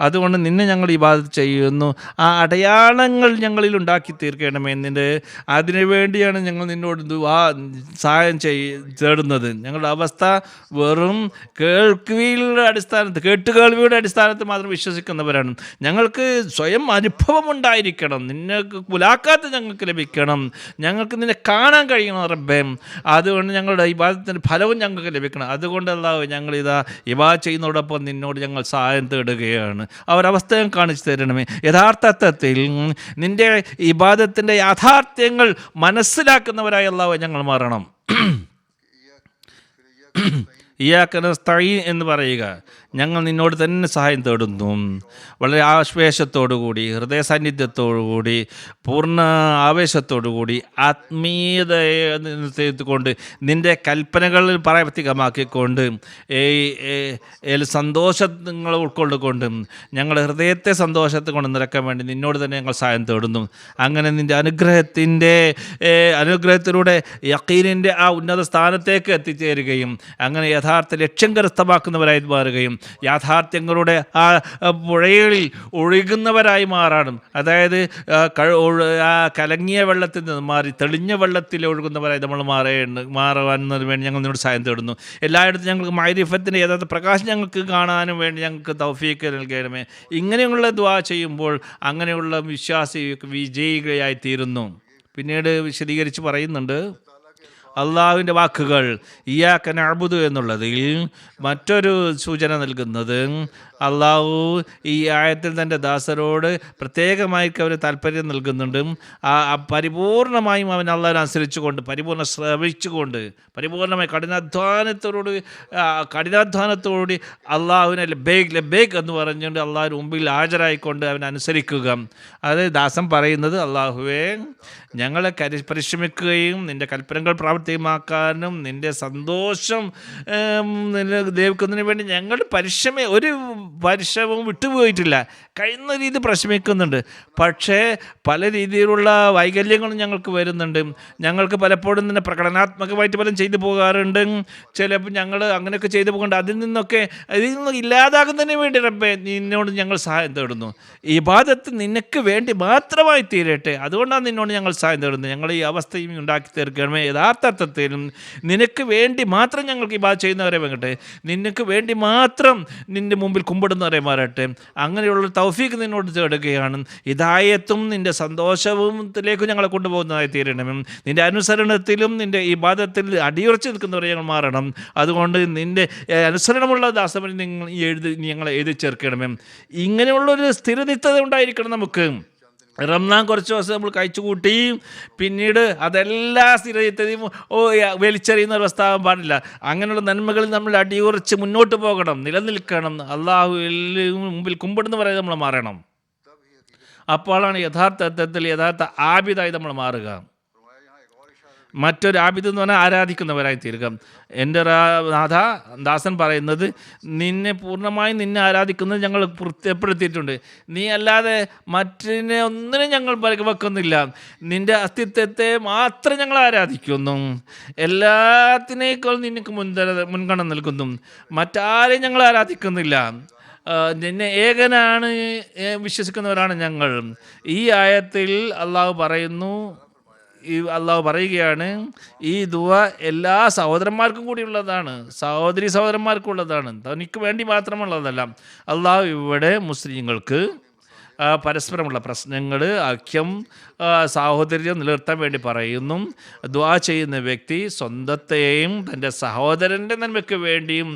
അതുകൊണ്ട് നിന്നെ ഞങ്ങൾ ഇബാദത്ത് ചെയ്യുന്നു. ആ അടയാളങ്ങൾ ഞങ്ങളിൽ ഉണ്ടാക്കി തീർക്കണമേ. അതിനു വേണ്ടിയാണ് ഞങ്ങൾ നിന്നോട് സഹായം തേടുന്നത്. ഞങ്ങളുടെ അവസ്ഥ വെറും കേൾവിയുടെ അടിസ്ഥാനത്തിൽ മാത്രം വിശ്വസിക്കുന്നവരാണ്. ഞങ്ങൾക്ക് സ്വയം അനുഭവം ഉണ്ടായിരിക്കണം. നിനക്ക് മുലാഖാത്ത് ഞങ്ങൾക്ക് ലഭിക്കണം. ഞങ്ങൾക്ക് നിന്നെ കാണാൻ കഴിയണം റബ്ബേ. അതുകൊണ്ട് ഞങ്ങളുടെ ഇബാദത്തിൻ്റെ ഫലവും ഞങ്ങൾക്ക് ലഭിക്കണം. അതുകൊണ്ടല്ല ഞങ്ങളിതാ ഇബാദത്ത് ചെയ്യുന്നതോടൊപ്പം നിന്നോട് ഞങ്ങൾ സഹായം തേടുകയാണ്. അവരവസ്ഥ കാണിച്ചു തരണമേ. യഥാർത്ഥത്തിൽ നിൻ്റെ ഇബാദത്തിൻ്റെ യാഥാർത്ഥ്യങ്ങൾ മനസ്സിലാക്കുന്നവരായി അല്ലാഹു ഞങ്ങൾ മാറണം. ഇയ്യാക നസ്തഈൻ എന്ന് പറയുക, ഞങ്ങൾ നിന്നോട് തന്നെ സഹായം തേടുന്നു. വളരെ ആവേശത്തോടുകൂടി, ഹൃദയ സാന്നിധ്യത്തോടുകൂടി, പൂർണ്ണ ആവേശത്തോടുകൂടി, ആത്മീയതകൊണ്ട്, നിൻ്റെ കൽപ്പനകൾ പ്രാവർത്തികമാക്കിക്കൊണ്ട്, സന്തോഷങ്ങൾ ഉൾക്കൊണ്ടുകൊണ്ട്, ഞങ്ങളുടെ ഹൃദയത്തെ സന്തോഷത്തെ കൊണ്ട് നിറക്കാൻ വേണ്ടി നിന്നോട് തന്നെ ഞങ്ങൾ സഹായം തേടുന്നു. അങ്ങനെ നിൻ്റെ അനുഗ്രഹത്തിലൂടെ യഖീനിൻ്റെ ആ ഉന്നത സ്ഥാനത്തേക്ക് എത്തിച്ചേരുകയും അങ്ങനെ യഥാർത്ഥ ലക്ഷ്യം കരസ്ഥമാക്കുന്നവരായി മാറുകയും യാഥാർത്ഥ്യങ്ങളുടെ ആ പുഴകളിൽ ഒഴുകുന്നവരായി മാറാനും, അതായത് ആ കലങ്ങിയ വെള്ളത്തിൽ നിന്ന് മാറി തെളിഞ്ഞ വെള്ളത്തിൽ ഒഴുകുന്നവരായി നമ്മൾ മാറുവാൻ വേണ്ടി ഞങ്ങൾ നിന്നോട് സഹായം തേടുന്നു. എല്ലായിടത്തും ഞങ്ങൾക്ക് മഅരിഫത്തിൻ്റെ യഥാർത്ഥ പ്രകാശം ഞങ്ങൾക്ക് കാണാനും വേണ്ടി ഞങ്ങൾക്ക് തൗഫീക്ക് നൽകണമേ. ഇങ്ങനെയുള്ള ദുആ ചെയ്യുമ്പോൾ അങ്ങനെയുള്ള വിശ്വാസി വിജയികളായി തീരുന്നു. പിന്നീട് വിശദീകരിച്ച് പറയുന്നുണ്ട് അള്ളാഹുവിൻ്റെ വാക്കുകൾ. ഇയ്യാക നഅ്ബുദു എന്നുള്ളതിൽ മറ്റൊരു സൂചന നൽകുന്നത്, അള്ളാഹു ഈ ആയത്തിൽ തൻ്റെ ദാസരോട് പ്രത്യേകമായി അവർ താല്പര്യം നൽകുന്നുണ്ട്. പരിപൂർണമായും അവൻ അള്ളാഹിനെ അനുസരിച്ചുകൊണ്ട്, പരിപൂർണ്ണ ശ്രമിച്ചുകൊണ്ട്, പരിപൂർണമായി കഠിനാധ്വാനത്തോടുകൂടി അള്ളാഹുവിനെ ലബേഗ് എന്ന് പറഞ്ഞുകൊണ്ട് അള്ളാഹുവിന് മുമ്പിൽ ഹാജരായിക്കൊണ്ട് അവൻ അനുസരിക്കുക. അത് ദാസൻ പറയുന്നത്, അള്ളാഹുവേ, ഞങ്ങളെ പരിശ്രമിക്കുകയും നിൻ്റെ കൽപ്പനകൾ പ്രാവർത്തികമാക്കാനും നിൻ്റെ സന്തോഷം ലഭിക്കുന്നതിന് വേണ്ടി ഞങ്ങൾ ഒരു പരിശ്രമവും വിട്ടുപോയിട്ടില്ല. കഴിയുന്ന രീതി പരിശ്രമിക്കുന്നുണ്ട്. പക്ഷേ പല രീതിയിലുള്ള വൈകല്യങ്ങളും ഞങ്ങൾക്ക് വരുന്നുണ്ട്. ഞങ്ങൾക്ക് പലപ്പോഴും തന്നെ പ്രകടനാത്മകമായിട്ട് പലരും ചെയ്തു പോകാറുണ്ട്. ചിലപ്പോൾ ഞങ്ങൾ അങ്ങനെയൊക്കെ ചെയ്തു പോകുന്നുണ്ട്. അതിൽ നിന്നും ഇല്ലാതാകുന്നതിന് വേണ്ടി റബ്ബേ നിന്നോട് ഞങ്ങൾ സഹായം തേടുന്നു. ഇബാദത്ത് നിനക്ക് വേണ്ടി മാത്രമായി തീരട്ടെ. അതുകൊണ്ടാണ് നിന്നോട് ഞങ്ങൾ സഹായം തേടുന്നത്. ഞങ്ങൾ ഈ അവസ്ഥയും ഉണ്ടാക്കി തീർക്കണമേ. യഥാർത്ഥ യഥാർത്ഥത്തിലും നിനക്ക് വേണ്ടി മാത്രം ഞങ്ങൾക്ക് ഇബാദത്ത് ചെയ്യുന്നവരെ വേണ്ടട്ടെ, നിനക്ക് വേണ്ടി മാത്രം നിൻ്റെ മുമ്പിൽ കുമ്പിടുന്നവരെ മാറട്ടെ. അങ്ങനെയുള്ള തൗഫീഖ് നിന്നോട് തേടുകയാണ്. ഹിദായത്തും നിൻ്റെ സന്തോഷത്തിലേക്കും ഞങ്ങളെ കൊണ്ടുപോകുന്നതായി തീരണമേ. നിൻ്റെ അനുസരണത്തിലും നിൻ്റെ ഇബാദത്തിൽ അടിയുറച്ച് നിൽക്കുന്നവരെ ഞങ്ങൾ മാറണം. അതുകൊണ്ട് നിൻ്റെ അനുസരണമുള്ള ദാസമൻ ഞങ്ങളെ എഴുതി ചേർക്കണമേ. ഇങ്ങനെയുള്ളൊരു സ്ഥിരനിത്യത ഉണ്ടായിരിക്കണം നമുക്ക്. റംസാൻ കുറച്ച് ദിവസം നമ്മൾ കഴിച്ചു കൂട്ടി പിന്നീട് അതെല്ലാ സ്ഥിരതയും വലിച്ചെറിയുന്ന ഒരു അവസ്ഥ ആകാൻ പാടില്ല. അങ്ങനെയുള്ള നന്മകളിൽ നമ്മൾ അടിയുറച്ച് മുന്നോട്ട് പോകണം, നിലനിൽക്കണം. അള്ളാഹുവിൽ മുമ്പിൽ കുമ്പിടുന്ന പറയുന്നത് നമ്മൾ മാറണം. അപ്പോഴാണ് യഥാർത്ഥ ആബിദായി നമ്മൾ മാറുക. മറ്റൊരു ആബിദ് എന്ന് പറഞ്ഞാൽ ആരാധിക്കുന്നവരായി തീരുക. എൻ്റെ നാഥ ദാസൻ പറയുന്നത്, നിന്നെ പൂർണ്ണമായും നിന്നെ ആരാധിക്കുന്നത് ഞങ്ങൾ ഏർപ്പെടുത്തിയിട്ടുണ്ട്. നീ അല്ലാതെ മറ്റിനെ ഒന്നിനും ഞങ്ങൾ വെക്കുന്നില്ല. നിൻ്റെ അസ്തിത്വത്തെ മാത്രം ഞങ്ങൾ ആരാധിക്കുന്നു. എല്ലാത്തിനേക്കാളും നിനക്ക് മുൻഗണന നൽകുന്നു. മറ്റാരെയും ഞങ്ങൾ ആരാധിക്കുന്നില്ല. നിന്നെ ഏകനാണ് വിശ്വസിക്കുന്നവരാണ് ഞങ്ങൾ. ഈ ആയത്തിൽ അള്ളാഹു പറയുകയാണ്, ഈ ദുആ എല്ലാ സഹോദരന്മാർക്കും കൂടിയുള്ളതാണ്, സഹോദരന്മാർക്കുള്ളതാണ്, തനിക്ക് വേണ്ടി മാത്രമുള്ളതല്ല. അള്ളാഹു ഇവിടെ മുസ്ലിങ്ങൾക്ക് പരസ്പരമുള്ള പ്രശ്നങ്ങൾ, ഐക്യം, സാഹോദര്യം നിലനിർത്താൻ വേണ്ടി പറയുന്നു. ദുആ ചെയ്യുന്ന വ്യക്തി സ്വന്തത്തെയും തൻ്റെ സഹോദരൻ്റെ നന്മയ്ക്ക് വേണ്ടിയും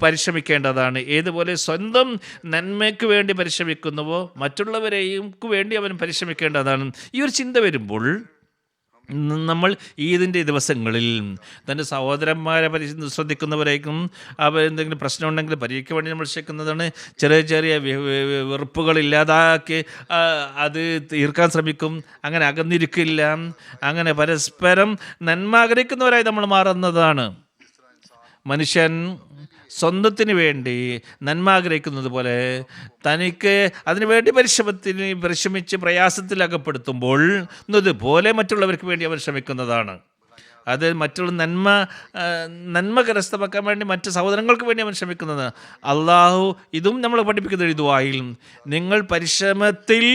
പരിശ്രമിക്കേണ്ടതാണ്. ഏതുപോലെ സ്വന്തം നന്മയ്ക്ക് വേണ്ടി പരിശ്രമിക്കുന്നുവോ മറ്റുള്ളവരെയും വേണ്ടി അവൻ പരിശ്രമിക്കേണ്ടതാണ്. ഈ ഒരു ചിന്ത വരുമ്പോൾ നമ്മൾ ഈദിൻ്റെ ദിവസങ്ങളിൽ തൻ്റെ സഹോദരന്മാരെ ശ്രദ്ധിക്കുന്നവരേക്കും അവരെന്തെങ്കിലും പ്രശ്നമുണ്ടെങ്കിൽ പരിഹരിക്കാൻ വേണ്ടി നമ്മൾ ശ്രമിക്കുന്നതാണ്. ചെറിയ ചെറിയ വെറുപ്പുകൾ ഇല്ലാതാക്കി അത് തീർക്കാൻ ശ്രമിക്കും. അങ്ങനെ അകന്നിരിക്കില്ല. അങ്ങനെ പരസ്പരം നന്മ ആഗ്രഹിക്കുന്നവരായി നമ്മൾ മാറുന്നതാണ്. മനുഷ്യൻ സ്വന്തത്തിന് വേണ്ടി നന്മ ആഗ്രഹിക്കുന്നത് പോലെ തനിക്ക് അതിനുവേണ്ടി പരിശ്രമിച്ച് പ്രയാസത്തിൽ അകപ്പെടുത്തുമ്പോൾ ഇതുപോലെ മറ്റുള്ളവർക്ക് വേണ്ടി അവർ ശ്രമിക്കുന്നതാണ്. അത് മറ്റുള്ള നന്മ കരസ്ഥമാക്കാൻ വേണ്ടി മറ്റ് സഹോദരങ്ങൾക്ക് വേണ്ടി അവൻ ശ്രമിക്കുന്നത്. അള്ളാഹു ഇതും നമ്മൾ പഠിപ്പിക്കുന്ന ദുആയിൽ, നിങ്ങൾ പരിശ്രമത്തിൽ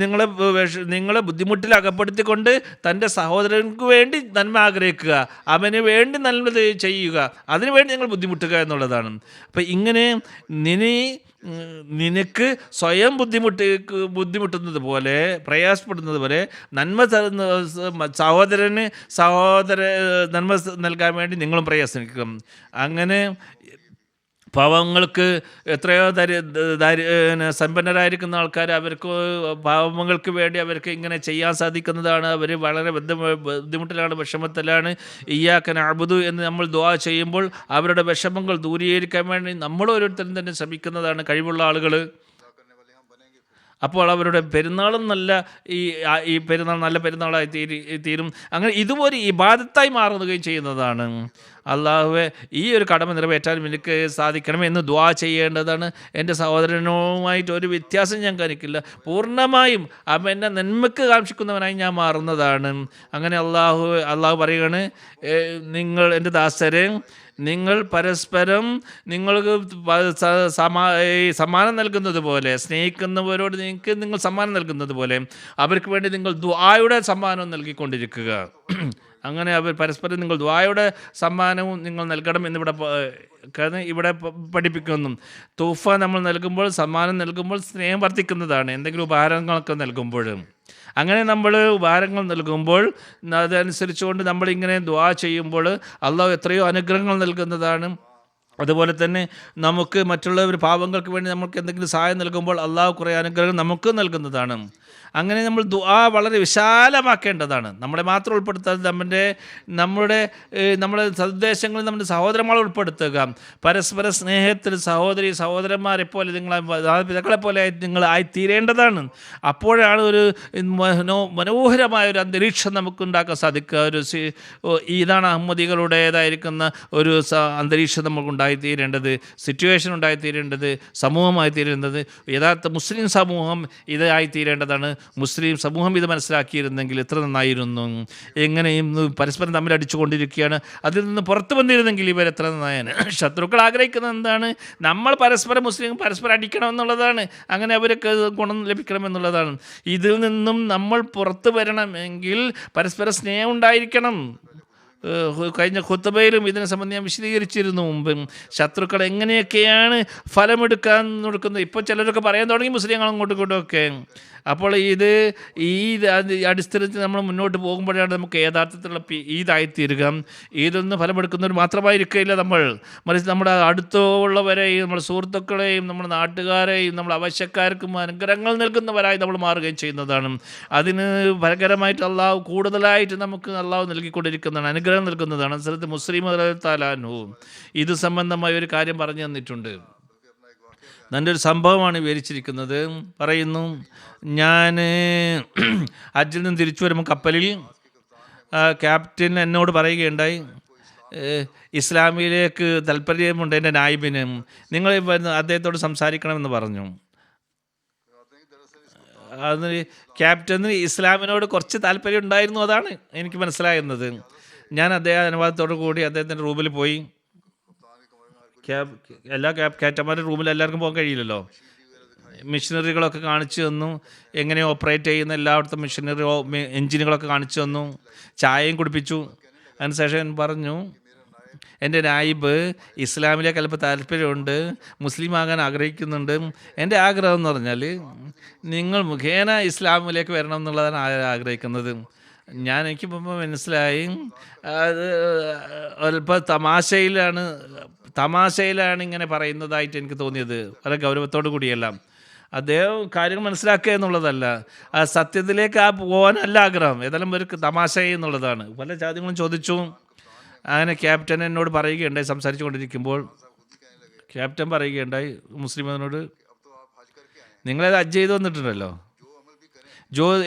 നിങ്ങളെ ബുദ്ധിമുട്ടിൽ അകപ്പെടുത്തിക്കൊണ്ട് തൻ്റെ സഹോദരങ്ങൾക്ക് വേണ്ടി നന്മ ആഗ്രഹിക്കുക, അവന് വേണ്ടി നന്മ ചെയ്യുക, അതിനു വേണ്ടി നിങ്ങൾ ബുദ്ധിമുട്ടുക എന്നുള്ളതാണ്. അപ്പം ഇങ്ങനെ നിനക്ക് സ്വയം ബുദ്ധിമുട്ടുന്നത് പോലെ, പ്രയാസപ്പെടുന്നത് പോലെ നന്മ നന്മ നൽകാൻ വേണ്ടി നിങ്ങളും പ്രയാസനിക്കും. അങ്ങനെ പാവങ്ങൾക്ക് എത്രയോ സമ്പന്നരായിരിക്കുന്ന ആൾക്കാർ അവർക്ക് പാവങ്ങൾക്ക് വേണ്ടി അവർക്ക് ഇങ്ങനെ ചെയ്യാൻ സാധിക്കുന്നതാണ്. അവർ വളരെ ബുദ്ധിമുട്ടിലാണ്, വിഷമത്തിലാണ്. ഇയ്യാക നഅ്ബുദു എന്ന് നമ്മൾ ദുആ ചെയ്യുമ്പോൾ അവരുടെ വിഷമങ്ങൾ ദൂരീകരിക്കാൻ വേണ്ടി നമ്മൾ ഓരോരുത്തരും തന്നെ ശ്രമിക്കുന്നതാണ്, കഴിവുള്ള ആളുകൾ. അപ്പോൾ അവരുടെ പെരുന്നാളും ഈ പെരുന്നാൾ നല്ല പെരുന്നാളായി തീരും. അങ്ങനെ ഇതുപോലെ ഇബാദത്തായി മാറുകയും ചെയ്യുന്നതാണ്. അള്ളാഹുവെ, ഈ ഒരു കടമ നിറവേറ്റാനും എനിക്ക് സാധിക്കണമെന്ന് ദുആ ചെയ്യേണ്ടതാണ്. എൻ്റെ സഹോദരനുമായിട്ട് ഒരു വ്യത്യാസം ഞാൻ കാണിക്കില്ല. പൂർണ്ണമായും അവൻ എന്നെ നന്മക്ക് കാക്ഷിക്കുന്നവനായി ഞാൻ മാറുന്നതാണ്. അങ്ങനെ അള്ളാഹു പറയുകയാണ്, നിങ്ങൾ എൻ്റെ ദാസരെ, നിങ്ങൾ പരസ്പരം നിങ്ങൾക്ക് സമ്മാനം നൽകുന്നത് പോലെ, സ്നേഹിക്കുന്നവരോട് നിങ്ങൾ സമ്മാനം നൽകുന്നത് പോലെ അവർക്ക് വേണ്ടി നിങ്ങൾ ദുആയുടെ സമ്മാനം നൽകിക്കൊണ്ടിരിക്കുക. അങ്ങനെ അവർ പരസ്പരം നിങ്ങൾ ദുആയുടെ സമ്മാനവും നിങ്ങൾ നൽകണം എന്നിവിടെ പഠിപ്പിക്കുന്നു. തൂഫ നമ്മൾ നൽകുമ്പോൾ, സമ്മാനം നൽകുമ്പോൾ സ്നേഹം വർദ്ധിക്കുന്നതാണ്. എന്തെങ്കിലും ഉപഹാരങ്ങളൊക്കെ നൽകുമ്പോഴും അങ്ങനെ നമ്മൾ ഉപഹാരങ്ങൾ നൽകുമ്പോൾ അതനുസരിച്ചുകൊണ്ട് നമ്മളിങ്ങനെ ദുആ ചെയ്യുമ്പോൾ അള്ളാഹു എത്രയോ അനുഗ്രഹങ്ങൾ നൽകുന്നതാണ്. അതുപോലെ തന്നെ നമുക്ക് മറ്റുള്ളവർ പാവങ്ങൾക്ക് വേണ്ടി നമുക്ക് എന്തെങ്കിലും സഹായം നൽകുമ്പോൾ അള്ളാഹു കുറേ അനുഗ്രഹം നമുക്ക് നൽകുന്നതാണ്. അങ്ങനെ നമ്മൾ ദുആ വളരെ വിശാലമാക്കേണ്ടതാണ്. നമ്മളെ മാത്രം ഉൾപ്പെടുത്താതെ നമ്മുടെ സന്ദേശങ്ങളിൽ നമ്മുടെ സഹോദരന്മാരെ ഉൾപ്പെടുത്തുക. പരസ്പര സ്നേഹത്തിൽ സഹോദരന്മാരെ പോലെ പിതാക്കളെ പോലെ നിങ്ങൾ ആയിത്തീരേണ്ടതാണ്. അപ്പോഴാണ് ഒരു മനോഹരമായ ഒരു അന്തരീക്ഷം നമുക്ക് ഉണ്ടാക്കാൻ സാധിക്കുക. ഇതാണ് അഹമ്മദികളുടേതായിരിക്കുന്ന ഒരു അന്തരീക്ഷം നമുക്ക് ഉണ്ടായിത്തീരേണ്ടത്, സിറ്റുവേഷൻ ഉണ്ടായിത്തീരേണ്ടത്, സമൂഹമായി തീരേണ്ടത് യഥാർത്ഥ മുസ്ലിം സമൂഹം ഇതായിത്തീരേണ്ടതാണ്. മുസ്ലിം സമൂഹം ഇത് മനസ്സിലാക്കിയിരുന്നെങ്കിൽ എത്ര നന്നായിരുന്നു. എങ്ങനെയും പരസ്പരം തമ്മിൽ അടിച്ചുകൊണ്ടിരിക്കുകയാണ്. അതിൽ നിന്ന് പുറത്തു വന്നിരുന്നെങ്കിൽ ഇവരെത്ര നന്നായാണ്. ശത്രുക്കൾ ആഗ്രഹിക്കുന്നത് എന്താണ്? നമ്മൾ പരസ്പരം പരസ്പരം അടിക്കണം എന്നുള്ളതാണ്. അങ്ങനെ അവർക്ക് ഗുണം ലഭിക്കണമെന്നുള്ളതാണ്. ഇതിൽ നിന്നും നമ്മൾ പുറത്തു വരണമെങ്കിൽ പരസ്പര സ്നേഹം ഉണ്ടായിരിക്കണം. കഴിഞ്ഞ ഖുത്ബയിലും ഇതിനെ സംബന്ധിച്ച് ഞാൻ വിശദീകരിച്ചിരുന്നു മുമ്പ്. ശത്രുക്കൾ എങ്ങനെയൊക്കെയാണ് ഫലമെടുക്കാൻ കൊടുക്കുന്നത്. ഇപ്പോൾ ചിലരൊക്കെ പറയാൻ തുടങ്ങി മുസ്ലിങ്ങൾ അങ്ങോട്ടും ഇങ്ങോട്ടുമൊക്കെ. അപ്പോൾ ഈ അടിസ്ഥാനത്തിൽ നമ്മൾ മുന്നോട്ട് പോകുമ്പോഴാണ് നമുക്ക് യഥാർത്ഥത്തിലുള്ള ഈദായിത്തീരുക. ഈദൊന്നും ഫലമെടുക്കുന്നവർ മാത്രമായിരിക്കില്ല നമ്മൾ, മറിച്ച് നമ്മുടെ അടുത്തുള്ളവരെയും നമ്മുടെ സുഹൃത്തുക്കളെയും നമ്മുടെ നാട്ടുകാരെയും നമ്മുടെ ആവശ്യക്കാർക്കും അനുഗ്രഹങ്ങൾ നൽകുന്നവരായി നമ്മൾ മാറുകയും ചെയ്യുന്നതാണ്. അതിന് പകരമായിട്ട് അള്ളാഹു കൂടുതലായിട്ട് നമുക്ക് അള്ളാഹു നൽകിക്കൊണ്ടിരിക്കുന്നതാണ്, അനുഗ്രഹം നൽകുന്നതാണ്. അനുസരിച്ച് മുസ്ലിം താലാനു ഇത് സംബന്ധമായ ഒരു കാര്യം പറഞ്ഞു തന്നിട്ടുണ്ട്. എൻ്റെ ഒരു സംഭവമാണ് വിവരിച്ചിരിക്കുന്നത്. പറയുന്നു, ഞാൻ ഹജ്ജിൽ നിന്ന് തിരിച്ചു വരുമ്പോൾ കപ്പലിൽ ക്യാപ്റ്റൻ എന്നോട് പറയുകയുണ്ടായി, ഇസ്ലാമിലേക്ക് താല്പര്യമുണ്ട് എൻ്റെ നായിബിന്, നിങ്ങൾ അദ്ദേഹത്തോട് സംസാരിക്കണമെന്ന് പറഞ്ഞു. അത് ക്യാപ്റ്റന് ഇസ്ലാമിനോട് കുറച്ച് താല്പര്യം ഉണ്ടായിരുന്നു, അതാണ് എനിക്ക് മനസ്സിലാകുന്നത്. ഞാൻ അനുവാദത്തോടു കൂടി അദ്ദേഹത്തിൻ്റെ റൂമിൽ പോയി. എല്ലാ ക്യാപ്റ്റന്മാരുടെ റൂമിൽ എല്ലാവർക്കും പോകാൻ കഴിയില്ലല്ലോ. മെഷീനറികളൊക്കെ കാണിച്ചു തന്നു, എങ്ങനെ ഓപ്പറേറ്റ് ചെയ്യുന്ന എല്ലായിടത്തും എൻജിനുകളൊക്കെ കാണിച്ചു തന്നു, ചായയും കുടിപ്പിച്ചു. അതിനുശേഷം പറഞ്ഞു, എൻ്റെ നായിബ് ഇസ്ലാമിലേക്ക് അല്പം താല്പര്യമുണ്ട്, മുസ്ലിം ആകാൻ ആഗ്രഹിക്കുന്നുണ്ട്. എൻ്റെ ആഗ്രഹം എന്ന് പറഞ്ഞാൽ നിങ്ങൾ മുഖേന ഇസ്ലാമിലേക്ക് വരണം എന്നുള്ളതാണ് ആഗ്രഹിക്കുന്നത്. എനിക്കിപ്പോൾ മനസ്സിലായി അത് അല്പം തമാശയിലാണ് ഇങ്ങനെ പറയുന്നതായിട്ട് എനിക്ക് തോന്നിയത്. വളരെ ഗൗരവത്തോടു കൂടിയല്ല. അദ്ദേഹം കാര്യങ്ങൾ മനസ്സിലാക്കുക എന്നുള്ളതല്ല, ആ സത്യത്തിലേക്ക് പോകാനല്ല ആഗ്രഹം, ഏതായാലും ഒരു തമാശ എന്നുള്ളതാണ്. പല ചോദ്യങ്ങളും ചോദിച്ചു. അങ്ങനെ ക്യാപ്റ്റൻ എന്നോട് പറയുകയുണ്ടായി, സംസാരിച്ചു കൊണ്ടിരിക്കുമ്പോൾ ക്യാപ്റ്റൻ പറയുകയുണ്ടായി മുസ്ലിമിനോട്, നിങ്ങളത് ഹജ്ജ് ചെയ്ത് വന്നിട്ടുണ്ടല്ലോ,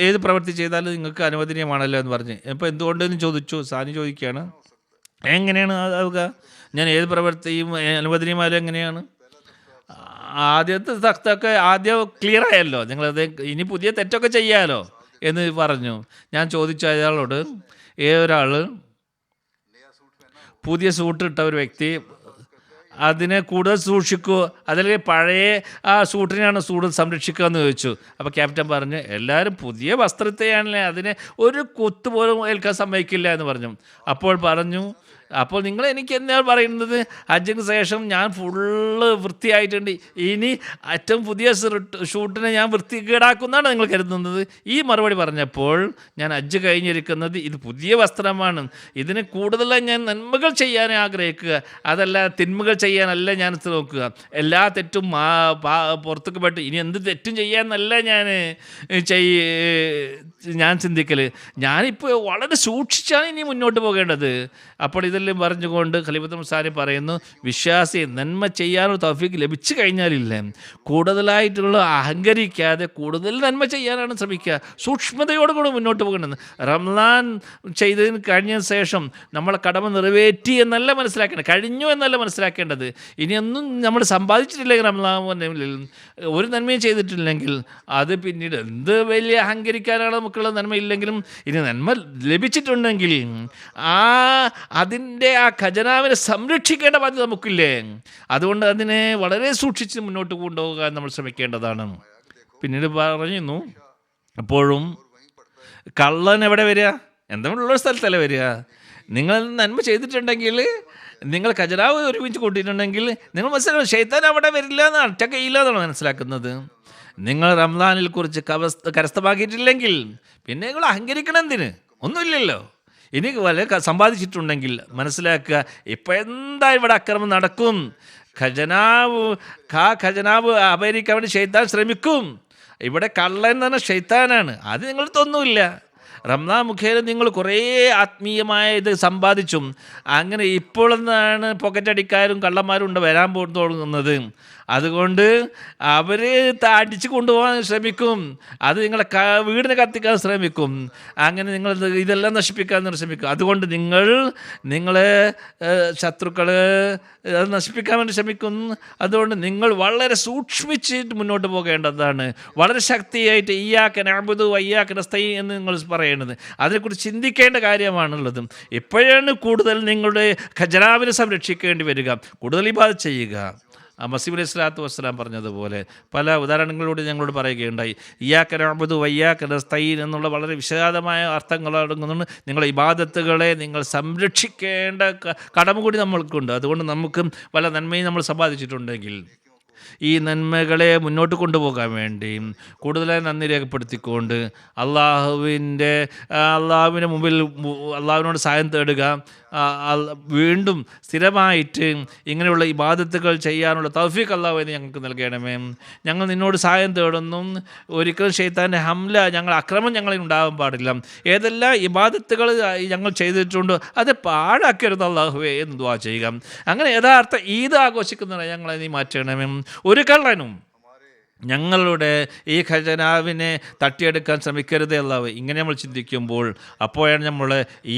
ഏത് പ്രവൃത്തി ചെയ്താലും നിങ്ങൾക്ക് അനുവദനീയമാണല്ലോ എന്ന് പറഞ്ഞ്. ഇപ്പോൾ എന്തുകൊണ്ടെന്ന് ചോദിച്ചു. സാനി ചോദിക്കുകയാണ്, എങ്ങനെയാണ് ആവുക? ഞാൻ ഏത് പ്രവൃത്തിയും അനുവദനീയമായാലും എങ്ങനെയാണ്? ആദ്യത്തെ തഖ്തൊക്കെ ആദ്യം ക്ലിയർ ആയല്ലോ, നിങ്ങളത് ഇനി പുതിയ തെറ്റൊക്കെ ചെയ്യാമല്ലോ എന്ന് പറഞ്ഞു. ഞാൻ ചോദിച്ചു അയാളോട്, ഒരാൾ പുതിയ സൂട്ട് ഇട്ട ഒരു വ്യക്തി അതിനെ കൂടുതൽ സൂക്ഷിക്കുമോ, അതല്ലെങ്കിൽ പഴയ ആ സൂട്ടിനെയാണ് കൂടുതൽ സംരക്ഷിക്കുക എന്ന് ചോദിച്ചു. അപ്പോൾ ക്യാപ്റ്റൻ പറഞ്ഞു, എല്ലാവരും പുതിയ വസ്ത്രത്തെയാണല്ലേ, അതിനെ ഒരു കുത്ത് പോലും ഏൽക്കാൻ സമ്മതിക്കില്ല എന്ന് പറഞ്ഞു. അപ്പോൾ നിങ്ങൾ എനിക്ക് എന്താണ് പറയുന്നത്? ഹജ്ജിന് ശേഷം ഞാൻ ഫുള്ള് വൃത്തിയായിട്ടുണ്ട്, ഇനി ഏറ്റവും പുതിയ ഷൂട്ടിനെ ഞാൻ വൃത്തികേടാക്കുന്നതാണ് നിങ്ങൾ കരുതുന്നത്? ഈ മറുപടി പറഞ്ഞപ്പോൾ ഞാൻ ഹജ്ജ് കഴിഞ്ഞിരിക്കുന്നത് ഇത് പുതിയ വസ്ത്രമാണ്, ഇതിന് കൂടുതലായി ഞാൻ നന്മകൾ ചെയ്യാൻ ആഗ്രഹിക്കുക, അതല്ല തിന്മകൾ ചെയ്യാനല്ല ഞാൻ നോക്കുക. എല്ലാ തെറ്റും പുറത്തേക്ക് പോയിട്ട് ഇനി എന്ത് തെറ്റും ചെയ്യാമെന്നല്ല ഞാൻ ചിന്തിക്കൽ. ഞാനിപ്പോൾ വളരെ സൂക്ഷിച്ചാണ് ഇനി മുന്നോട്ട് പോകേണ്ടത്. അപ്പോൾ ഇതെല്ലാം പറഞ്ഞുകൊണ്ട് ഖലീഫത്തുൽ മുസാനി പറയുന്നു, വിശ്വാസി നന്മ ചെയ്യാനൊരു തൗഫീക്ക് ലഭിച്ചു കഴിഞ്ഞാലില്ലേ, കൂടുതലായിട്ടുള്ള അഹങ്കരിക്കാതെ കൂടുതൽ നന്മ ചെയ്യാനാണ് ശ്രമിക്കുക. സൂക്ഷ്മതയോടുകൂടി മുന്നോട്ട് പോകേണ്ടത്. റംസാൻ ചെയ്തതിന് കഴിഞ്ഞ ശേഷം നമ്മളെ കടമ നിറവേറ്റി എന്നല്ല മനസ്സിലാക്കേണ്ടത്, കഴിഞ്ഞു എന്നല്ല മനസ്സിലാക്കേണ്ടത്. ഇനിയൊന്നും നമ്മൾ സമ്പാദിച്ചിട്ടില്ലെങ്കിൽ റംസാൻ ഒരു നന്മയും ചെയ്തിട്ടില്ലെങ്കിൽ അത് പിന്നീട് എന്ത് വലിയ അഹങ്കരിക്കാനാണ് നമുക്കുള്ള നന്മയില്ലെങ്കിലും ഇനി നന്മ ലഭിച്ചിട്ടുണ്ടെങ്കിൽ അതിൻ്റെ ആ ഖജനാവിനെ സംരക്ഷിക്കേണ്ട ബാധ്യത നമുക്കില്ലേ. അതുകൊണ്ട് അതിനെ വളരെ സൂക്ഷിച്ച് മുന്നോട്ട് കൊണ്ടുപോകാൻ നമ്മൾ ശ്രമിക്കേണ്ടതാണ്. പിന്നീട് പറയുന്നു, എപ്പോഴും കള്ളൻ എവിടെ വരിക? എന്തെങ്കിലുള്ള സ്ഥലത്തല്ലേ വരിക. നിങ്ങൾ നന്മ ചെയ്തിട്ടുണ്ടെങ്കിൽ, നിങ്ങൾ ഖജനാവ് ഒരുമിച്ച് കൂട്ടിയിട്ടുണ്ടെങ്കിൽ നിങ്ങൾ മനസ്സിലാക്കണം, ശൈത്താൻ അവിടെ വരില്ല എന്നാണ്, ഒറ്റക്കയില്ല എന്നാണ് മനസ്സിലാക്കുന്നത്. നിങ്ങൾ റംസാനിൽ കുറിച്ച് കരസ്ഥമാക്കിയിട്ടില്ലെങ്കിൽ പിന്നെ നിങ്ങൾ അഹങ്കരിക്കണം എന്തിന്? ഒന്നുമില്ലല്ലോ. ഇനി വല്ല സമ്പാദിച്ചിട്ടുണ്ടെങ്കിൽ മനസ്സിലാക്കുക, ഇപ്പം എന്താ ഇവിടെ അക്രമം നടക്കും, ഖജനാവ് അപഹരിക്കാൻ വേണ്ടി ശൈത്താൻ ശ്രമിക്കും. ഇവിടെ കള്ളൻ എന്ന് പറഞ്ഞാൽ ശൈത്താനാണ്, അത് നിങ്ങൾക്കൊന്നുമില്ല. റംസാൻ മുഖേന നിങ്ങൾ കുറേ ആത്മീയമായ ഇത് സമ്പാദിച്ചും അങ്ങനെ ഇപ്പോൾ എന്താണ് പോക്കറ്റ് അടിക്കാരും കള്ളന്മാരും വരാൻ തുടങ്ങുന്നത്. അതുകൊണ്ട് അവർ അടിച്ച് കൊണ്ടുപോകാൻ ശ്രമിക്കും, അത് നിങ്ങളെ വീടിനെ കത്തിക്കാൻ ശ്രമിക്കും, അങ്ങനെ നിങ്ങൾ ഇതെല്ലാം നശിപ്പിക്കാൻ ശ്രമിക്കും. അതുകൊണ്ട് നിങ്ങളെ ശത്രുക്കൾ അത് നശിപ്പിക്കാൻ വേണ്ടി ശ്രമിക്കും. അതുകൊണ്ട് നിങ്ങൾ വളരെ സൂക്ഷ്മിച്ചിട്ട് മുന്നോട്ട് പോകേണ്ടതാണ്. വളരെ ശക്തിയായിട്ട് ഇയ്യാക നഅ്ബുദു വഇയ്യാക നസ്തഈൻ എന്ന് നിങ്ങൾ പറയുന്നത്, അതിനെക്കുറിച്ച് ചിന്തിക്കേണ്ട കാര്യമാണുള്ളത്. ഇപ്പോഴാണ് കൂടുതൽ നിങ്ങളുടെ ഖജനാവിനെ സംരക്ഷിക്കേണ്ടി വരിക, കൂടുതൽ ഇബാദത്ത് ചെയ്യുക. മസീഹ് അലൈഹി സ്വലാത്തു വസ്സലാം പറഞ്ഞതുപോലെ പല ഉദാഹരണങ്ങളിലൂടെ ഞങ്ങളോട് പറയുകയുണ്ടായി. ഇയ്യാക നഅ്ബുദു വഇയ്യാക നസ്തഈൻ എന്നുള്ള വളരെ വിശാലമായ അർത്ഥങ്ങൾ അടങ്ങുന്നുണ്ട്. നിങ്ങളുടെ ഇബാദത്തുകളെ നിങ്ങൾ സംരക്ഷിക്കേണ്ട കടമ കൂടി നമ്മൾക്കുണ്ട്. അതുകൊണ്ട് നമുക്ക് പല നന്മയും നമ്മൾ സമ്പാദിച്ചിട്ടുണ്ടെങ്കിൽ ഈ നന്മകളെ മുന്നോട്ട് കൊണ്ടുപോകാൻ വേണ്ടി കൂടുതലായി നന്ദി രേഖപ്പെടുത്തിക്കൊണ്ട് അള്ളാഹുവിൻ്റെ മുമ്പിൽ അള്ളാഹുവിനോട് സഹായം തേടുക. വീണ്ടും സ്ഥിരമായിട്ട് ഇങ്ങനെയുള്ള ഇബാദത്തുകൾ ചെയ്യാനുള്ള തൗഫീഖ് അള്ളാഹുവിനെ ഞങ്ങൾക്ക് നൽകണമേ. ഞങ്ങൾ നിന്നോട് സഹായം തേടുന്നു. ഒരിക്കലും ശൈത്താൻ്റെ ഹംല, അക്രമം ഞങ്ങളിൽ ഉണ്ടാകാൻ പാടില്ല. ഏതെല്ലാം ഇബാദത്തുകൾ ഞങ്ങൾ ചെയ്തിട്ടുണ്ടോ അത് പാഴാക്കരുത് അള്ളാഹുവേ എന്ന് ദുആ ചെയ്യുക. അങ്ങനെ യഥാർത്ഥ ഈദ് ആഘോഷിക്കുന്നവരെ ഞങ്ങളെ നീ മാറ്റണമേ. ഒരു കള്ളനും ഞങ്ങളുടെ ഈ ഖജനാവിനെ തട്ടിയെടുക്കാൻ ശ്രമിക്കരുതേ അല്ലാഹു. ഇങ്ങനെ നമ്മൾ ചിന്തിക്കുമ്പോൾ അപ്പോഴാണ് നമ്മൾ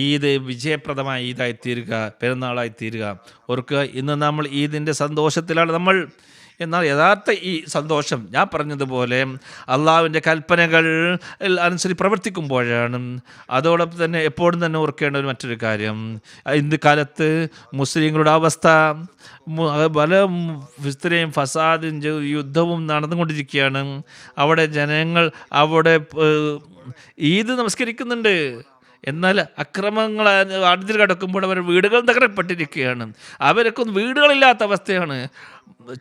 ഈദ് വിജയപ്രദമായ ഈദായിത്തീരുക, പെരുന്നാളായിത്തീരുക. ഓർക്കുക, ഇന്ന് നമ്മൾ ഈദിൻ്റെ സന്തോഷത്തിലാണ് നമ്മൾ. എന്നാൽ യഥാർത്ഥ ഈ സന്തോഷം ഞാൻ പറഞ്ഞതുപോലെ അള്ളാഹുവിൻ്റെ കൽപ്പനകൾ അനുസരിച്ച് പ്രവർത്തിക്കുമ്പോഴാണ്. അതോടൊപ്പം തന്നെ എപ്പോഴും തന്നെ ഓർക്കേണ്ട ഒരു മറ്റൊരു കാര്യം, ഇന്ന് കാലത്ത് മുസ്ലിങ്ങളുടെ അവസ്ഥ പല ഫിസ്തനയും ഫസാദും യുദ്ധവും നടന്നുകൊണ്ടിരിക്കുകയാണ്. അവിടെ ജനങ്ങൾ ഈദ് നമസ്കരിക്കുന്നുണ്ട്, എന്നാൽ അക്രമങ്ങൾ അതിൽ കടക്കുമ്പോൾ അവർ വീടുകൾ തകരപ്പെട്ടിരിക്കുകയാണ്. അവർക്കൊന്നും വീടുകളില്ലാത്ത അവസ്ഥയാണ്.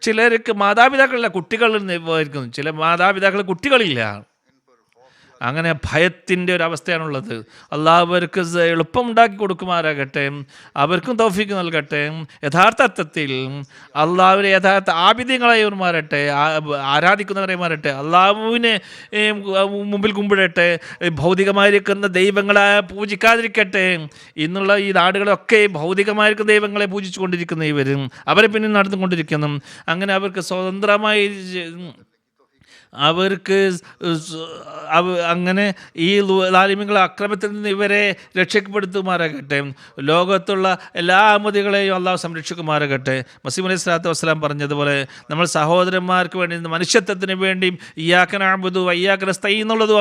ചിലർക്ക് മാതാപിതാക്കളില്ല, കുട്ടികളായിരിക്കുന്നു. ചില മാതാപിതാക്കൾ കുട്ടികളില്ല. അങ്ങനെ ഭയത്തിൻ്റെ ഒരവസ്ഥയാണുള്ളത്. അള്ളാഹു അവർക്ക് എളുപ്പം ഉണ്ടാക്കി കൊടുക്കുമാറാകട്ടെ, അവർക്കും തൗഫീഖ് നൽകട്ടെ. യഥാർത്ഥ അർത്ഥത്തിൽ അള്ളാഹുവിനെ യഥാർത്ഥ ആബിദ്യങ്ങളായി മാറട്ടെ, ആരാധിക്കുന്നവരെ മാറട്ടെ, അള്ളാഹുവിനെ മുമ്പിൽ കുമ്പിടട്ടെ, ഭൗതികമായിരിക്കുന്ന ദൈവങ്ങളെ പൂജിക്കാതിരിക്കട്ടെ. ഇന്നുള്ള ഈ നാടുകളൊക്കെ ഭൗതികമായിരിക്കുന്ന ദൈവങ്ങളെ പൂജിച്ചു കൊണ്ടിരിക്കുന്ന ഇവരും അവരെ പിന്നിൽ നടന്നുകൊണ്ടിരിക്കുന്നു. അങ്ങനെ അവർക്ക് സ്വതന്ത്രമായി അങ്ങനെ ഈ ലാലിമ്യങ്ങളെ അക്രമത്തിൽ നിന്ന് ഇവരെ രക്ഷപ്പെടുത്തുമാറാകട്ടെ. ലോകത്തുള്ള എല്ലാ അഹമ്മദികളെയും അള്ളാഹു സംരക്ഷിക്കുമാറാകട്ടെ. മസീഹ് അലൈഹി സ്വലാത്തു വസ്സലാം പറഞ്ഞതുപോലെ നമ്മൾ സഹോദരന്മാർക്ക് വേണ്ടി, മനുഷ്യത്വത്തിന് വേണ്ടിയും ഇയ്യാക നഅ്ബുദു വഇയ്യാക നസ്തഈൻ എന്നുള്ളത്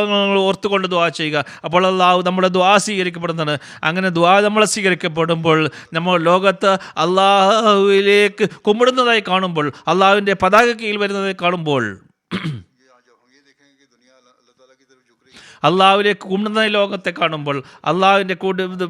ഓർത്തുകൊണ്ട് ദുആ ചെയ്യുക. അപ്പോൾ അള്ളാഹു നമ്മുടെ ദുആ സ്വീകരിക്കപ്പെടുന്നതാണ്. അങ്ങനെ ദുആ നമ്മളെ സ്വീകരിക്കപ്പെടുമ്പോൾ നമ്മൾ ലോകത്ത് അള്ളാഹുവിലേക്ക് കുമ്പിടുന്നതായി കാണുമ്പോൾ, അള്ളാഹുവിൻ്റെ പതാക കീഴിൽ വരുന്നതായി കാണുമ്പോൾ, അള്ളാഹുവിലേക്ക് കുമ്പിടുന്ന ലോകത്തെ കാണുമ്പോൾ, അള്ളാഹുവിൻ്റെ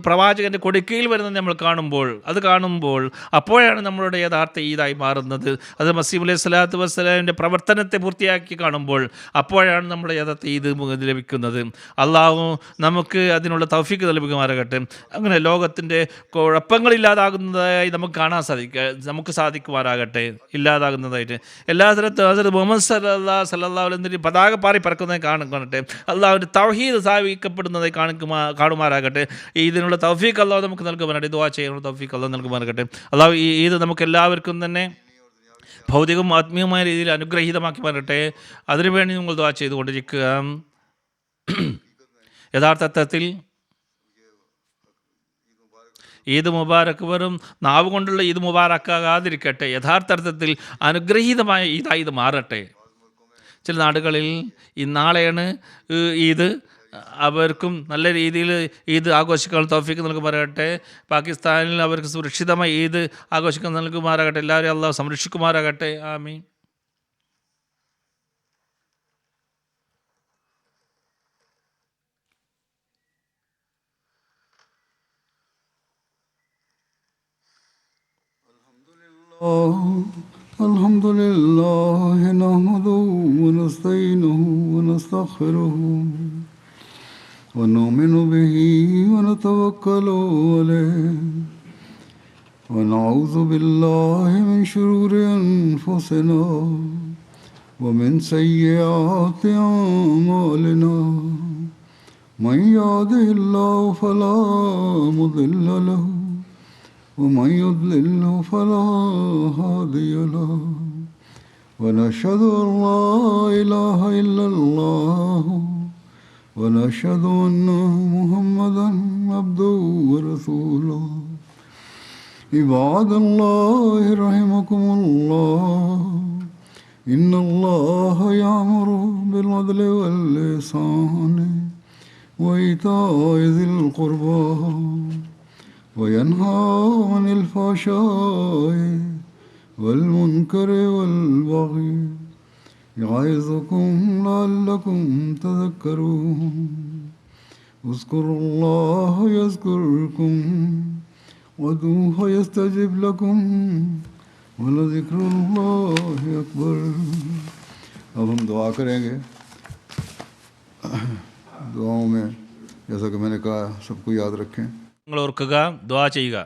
പ്രവാചകൻ്റെ കൊടുക്കയിൽ വരുന്നത് നമ്മൾ കാണുമ്പോൾ അപ്പോഴാണ് നമ്മളുടെ യഥാർത്ഥ ഈദായി മാറുന്നത്. അത് മസീഹ് അലൈഹി സ്വലാത്തു വസ്സലാമിൻ്റെ പ്രവർത്തനത്തെ പൂർത്തിയാക്കി കാണുമ്പോൾ അപ്പോഴാണ് നമ്മുടെ യഥാർത്ഥ ഈദ് ലഭിക്കുന്നത്. അള്ളാഹു നമുക്ക് അതിനുള്ള തൗഫീഖ് ലഭിക്കുമാറാകട്ടെ. അങ്ങനെ ലോകത്തിൻ്റെ കുഴപ്പങ്ങളില്ലാതാകുന്നതായി നമുക്ക് സാധിക്കുമാറാകട്ടെ, ഇല്ലാതാകുന്നതായിട്ട് എല്ലാ സ്ഥലത്തും മുഹമ്മദ് സല്ലല്ലാഹു അലൈഹി വസല്ലം പതാക പാറി പറക്കുന്നതായി കാണട്ടെ. അള്ളാഹുവിൻ്റെ തൗഹീദ് സ്ഥാപിക്കപ്പെടുന്നതായി കാണുമാറാകട്ടെ. ഇതിനുള്ള തൗഫീഖ് അള്ളാഹു നമുക്ക് നൽകുമാറാകട്ടെ. ദുആ ചെയ്യാനുള്ള തൗഫീഖ് അള്ളാഹു നൽകുമാറാകട്ടെ. അള്ളാഹു ഈദ് നമുക്ക് എല്ലാവർക്കും തന്നെ ഭൗതികവും ആത്മീയമായ രീതിയിൽ അനുഗ്രഹീതമാക്കി മാറട്ടെ. അതിനുവേണ്ടി നിങ്ങൾ ദുആ ചെയ്തുകൊണ്ടിരിക്കുക. യഥാർത്ഥത്തിൽ ഈദ് മുബാറക്ക് വെറും നാവ് കൊണ്ടുള്ള ഈദ് മുബാറക്കാകാതിരിക്കട്ടെ. യഥാർത്ഥ അർത്ഥത്തിൽ അനുഗ്രഹീതമായ ഈദായി ഇത് മാറട്ടെ. ചില നാടുകളിൽ നാളെയാണ് ഈദ്, അവർക്കും നല്ല രീതിയിൽ ഈദ് ആഘോഷിക്കാൻ തൗഫീഖ് നൽകുമാറാകട്ടെ. പാകിസ്ഥാനിൽ അവർക്ക് സുരക്ഷിതമായി ഈദ് ആഘോഷിക്കാൻ നൽകുമാറാകട്ടെ. എല്ലാവരെയും അള്ളാഹു സംരക്ഷിക്കുമാറാകട്ടെ. ആമീൻ. الحمد لله نحمده ونستعينه ونستغفره ونؤمن به ونتوكل عليه ونعوذ بالله من شرور أنفسنا ومن سيئات أعمالنا من يهده الله فلا مضل له ومن يضلل فلا هادي له ونشهد أن لا إله إلا الله ونشهد أن محمدا عبده ورسوله عباد الله رحمكم الله إن الله يأمر بالعدل والإحسان وإيتاء ذي القربى وينهى عن الفحشاء والمنكر والبغي يعظكم لعلكم تذكرون اذكروا الله يذكركم وادعوه يستجب لكم ولذكر الله अकबर। अब हम दुआ करेंगे। दुआओं में जैसा कि मैंने कहा सबको याद रखें। നിങ്ങൾ ഓർക്കുക, ദുആ ചെയ്യുക.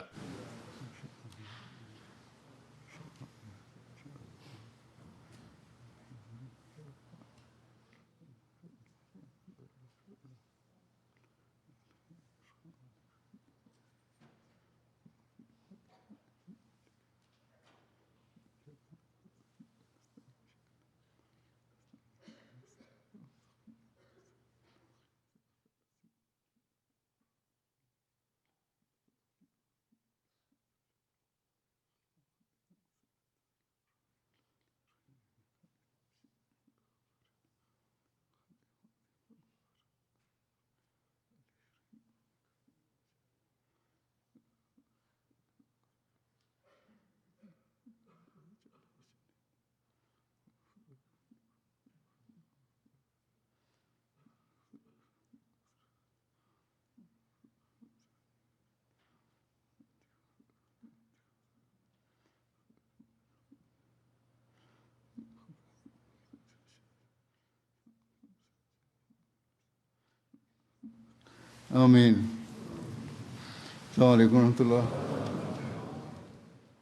आमीन। अस्सलाम वालेकुम रहमतुल्लाह।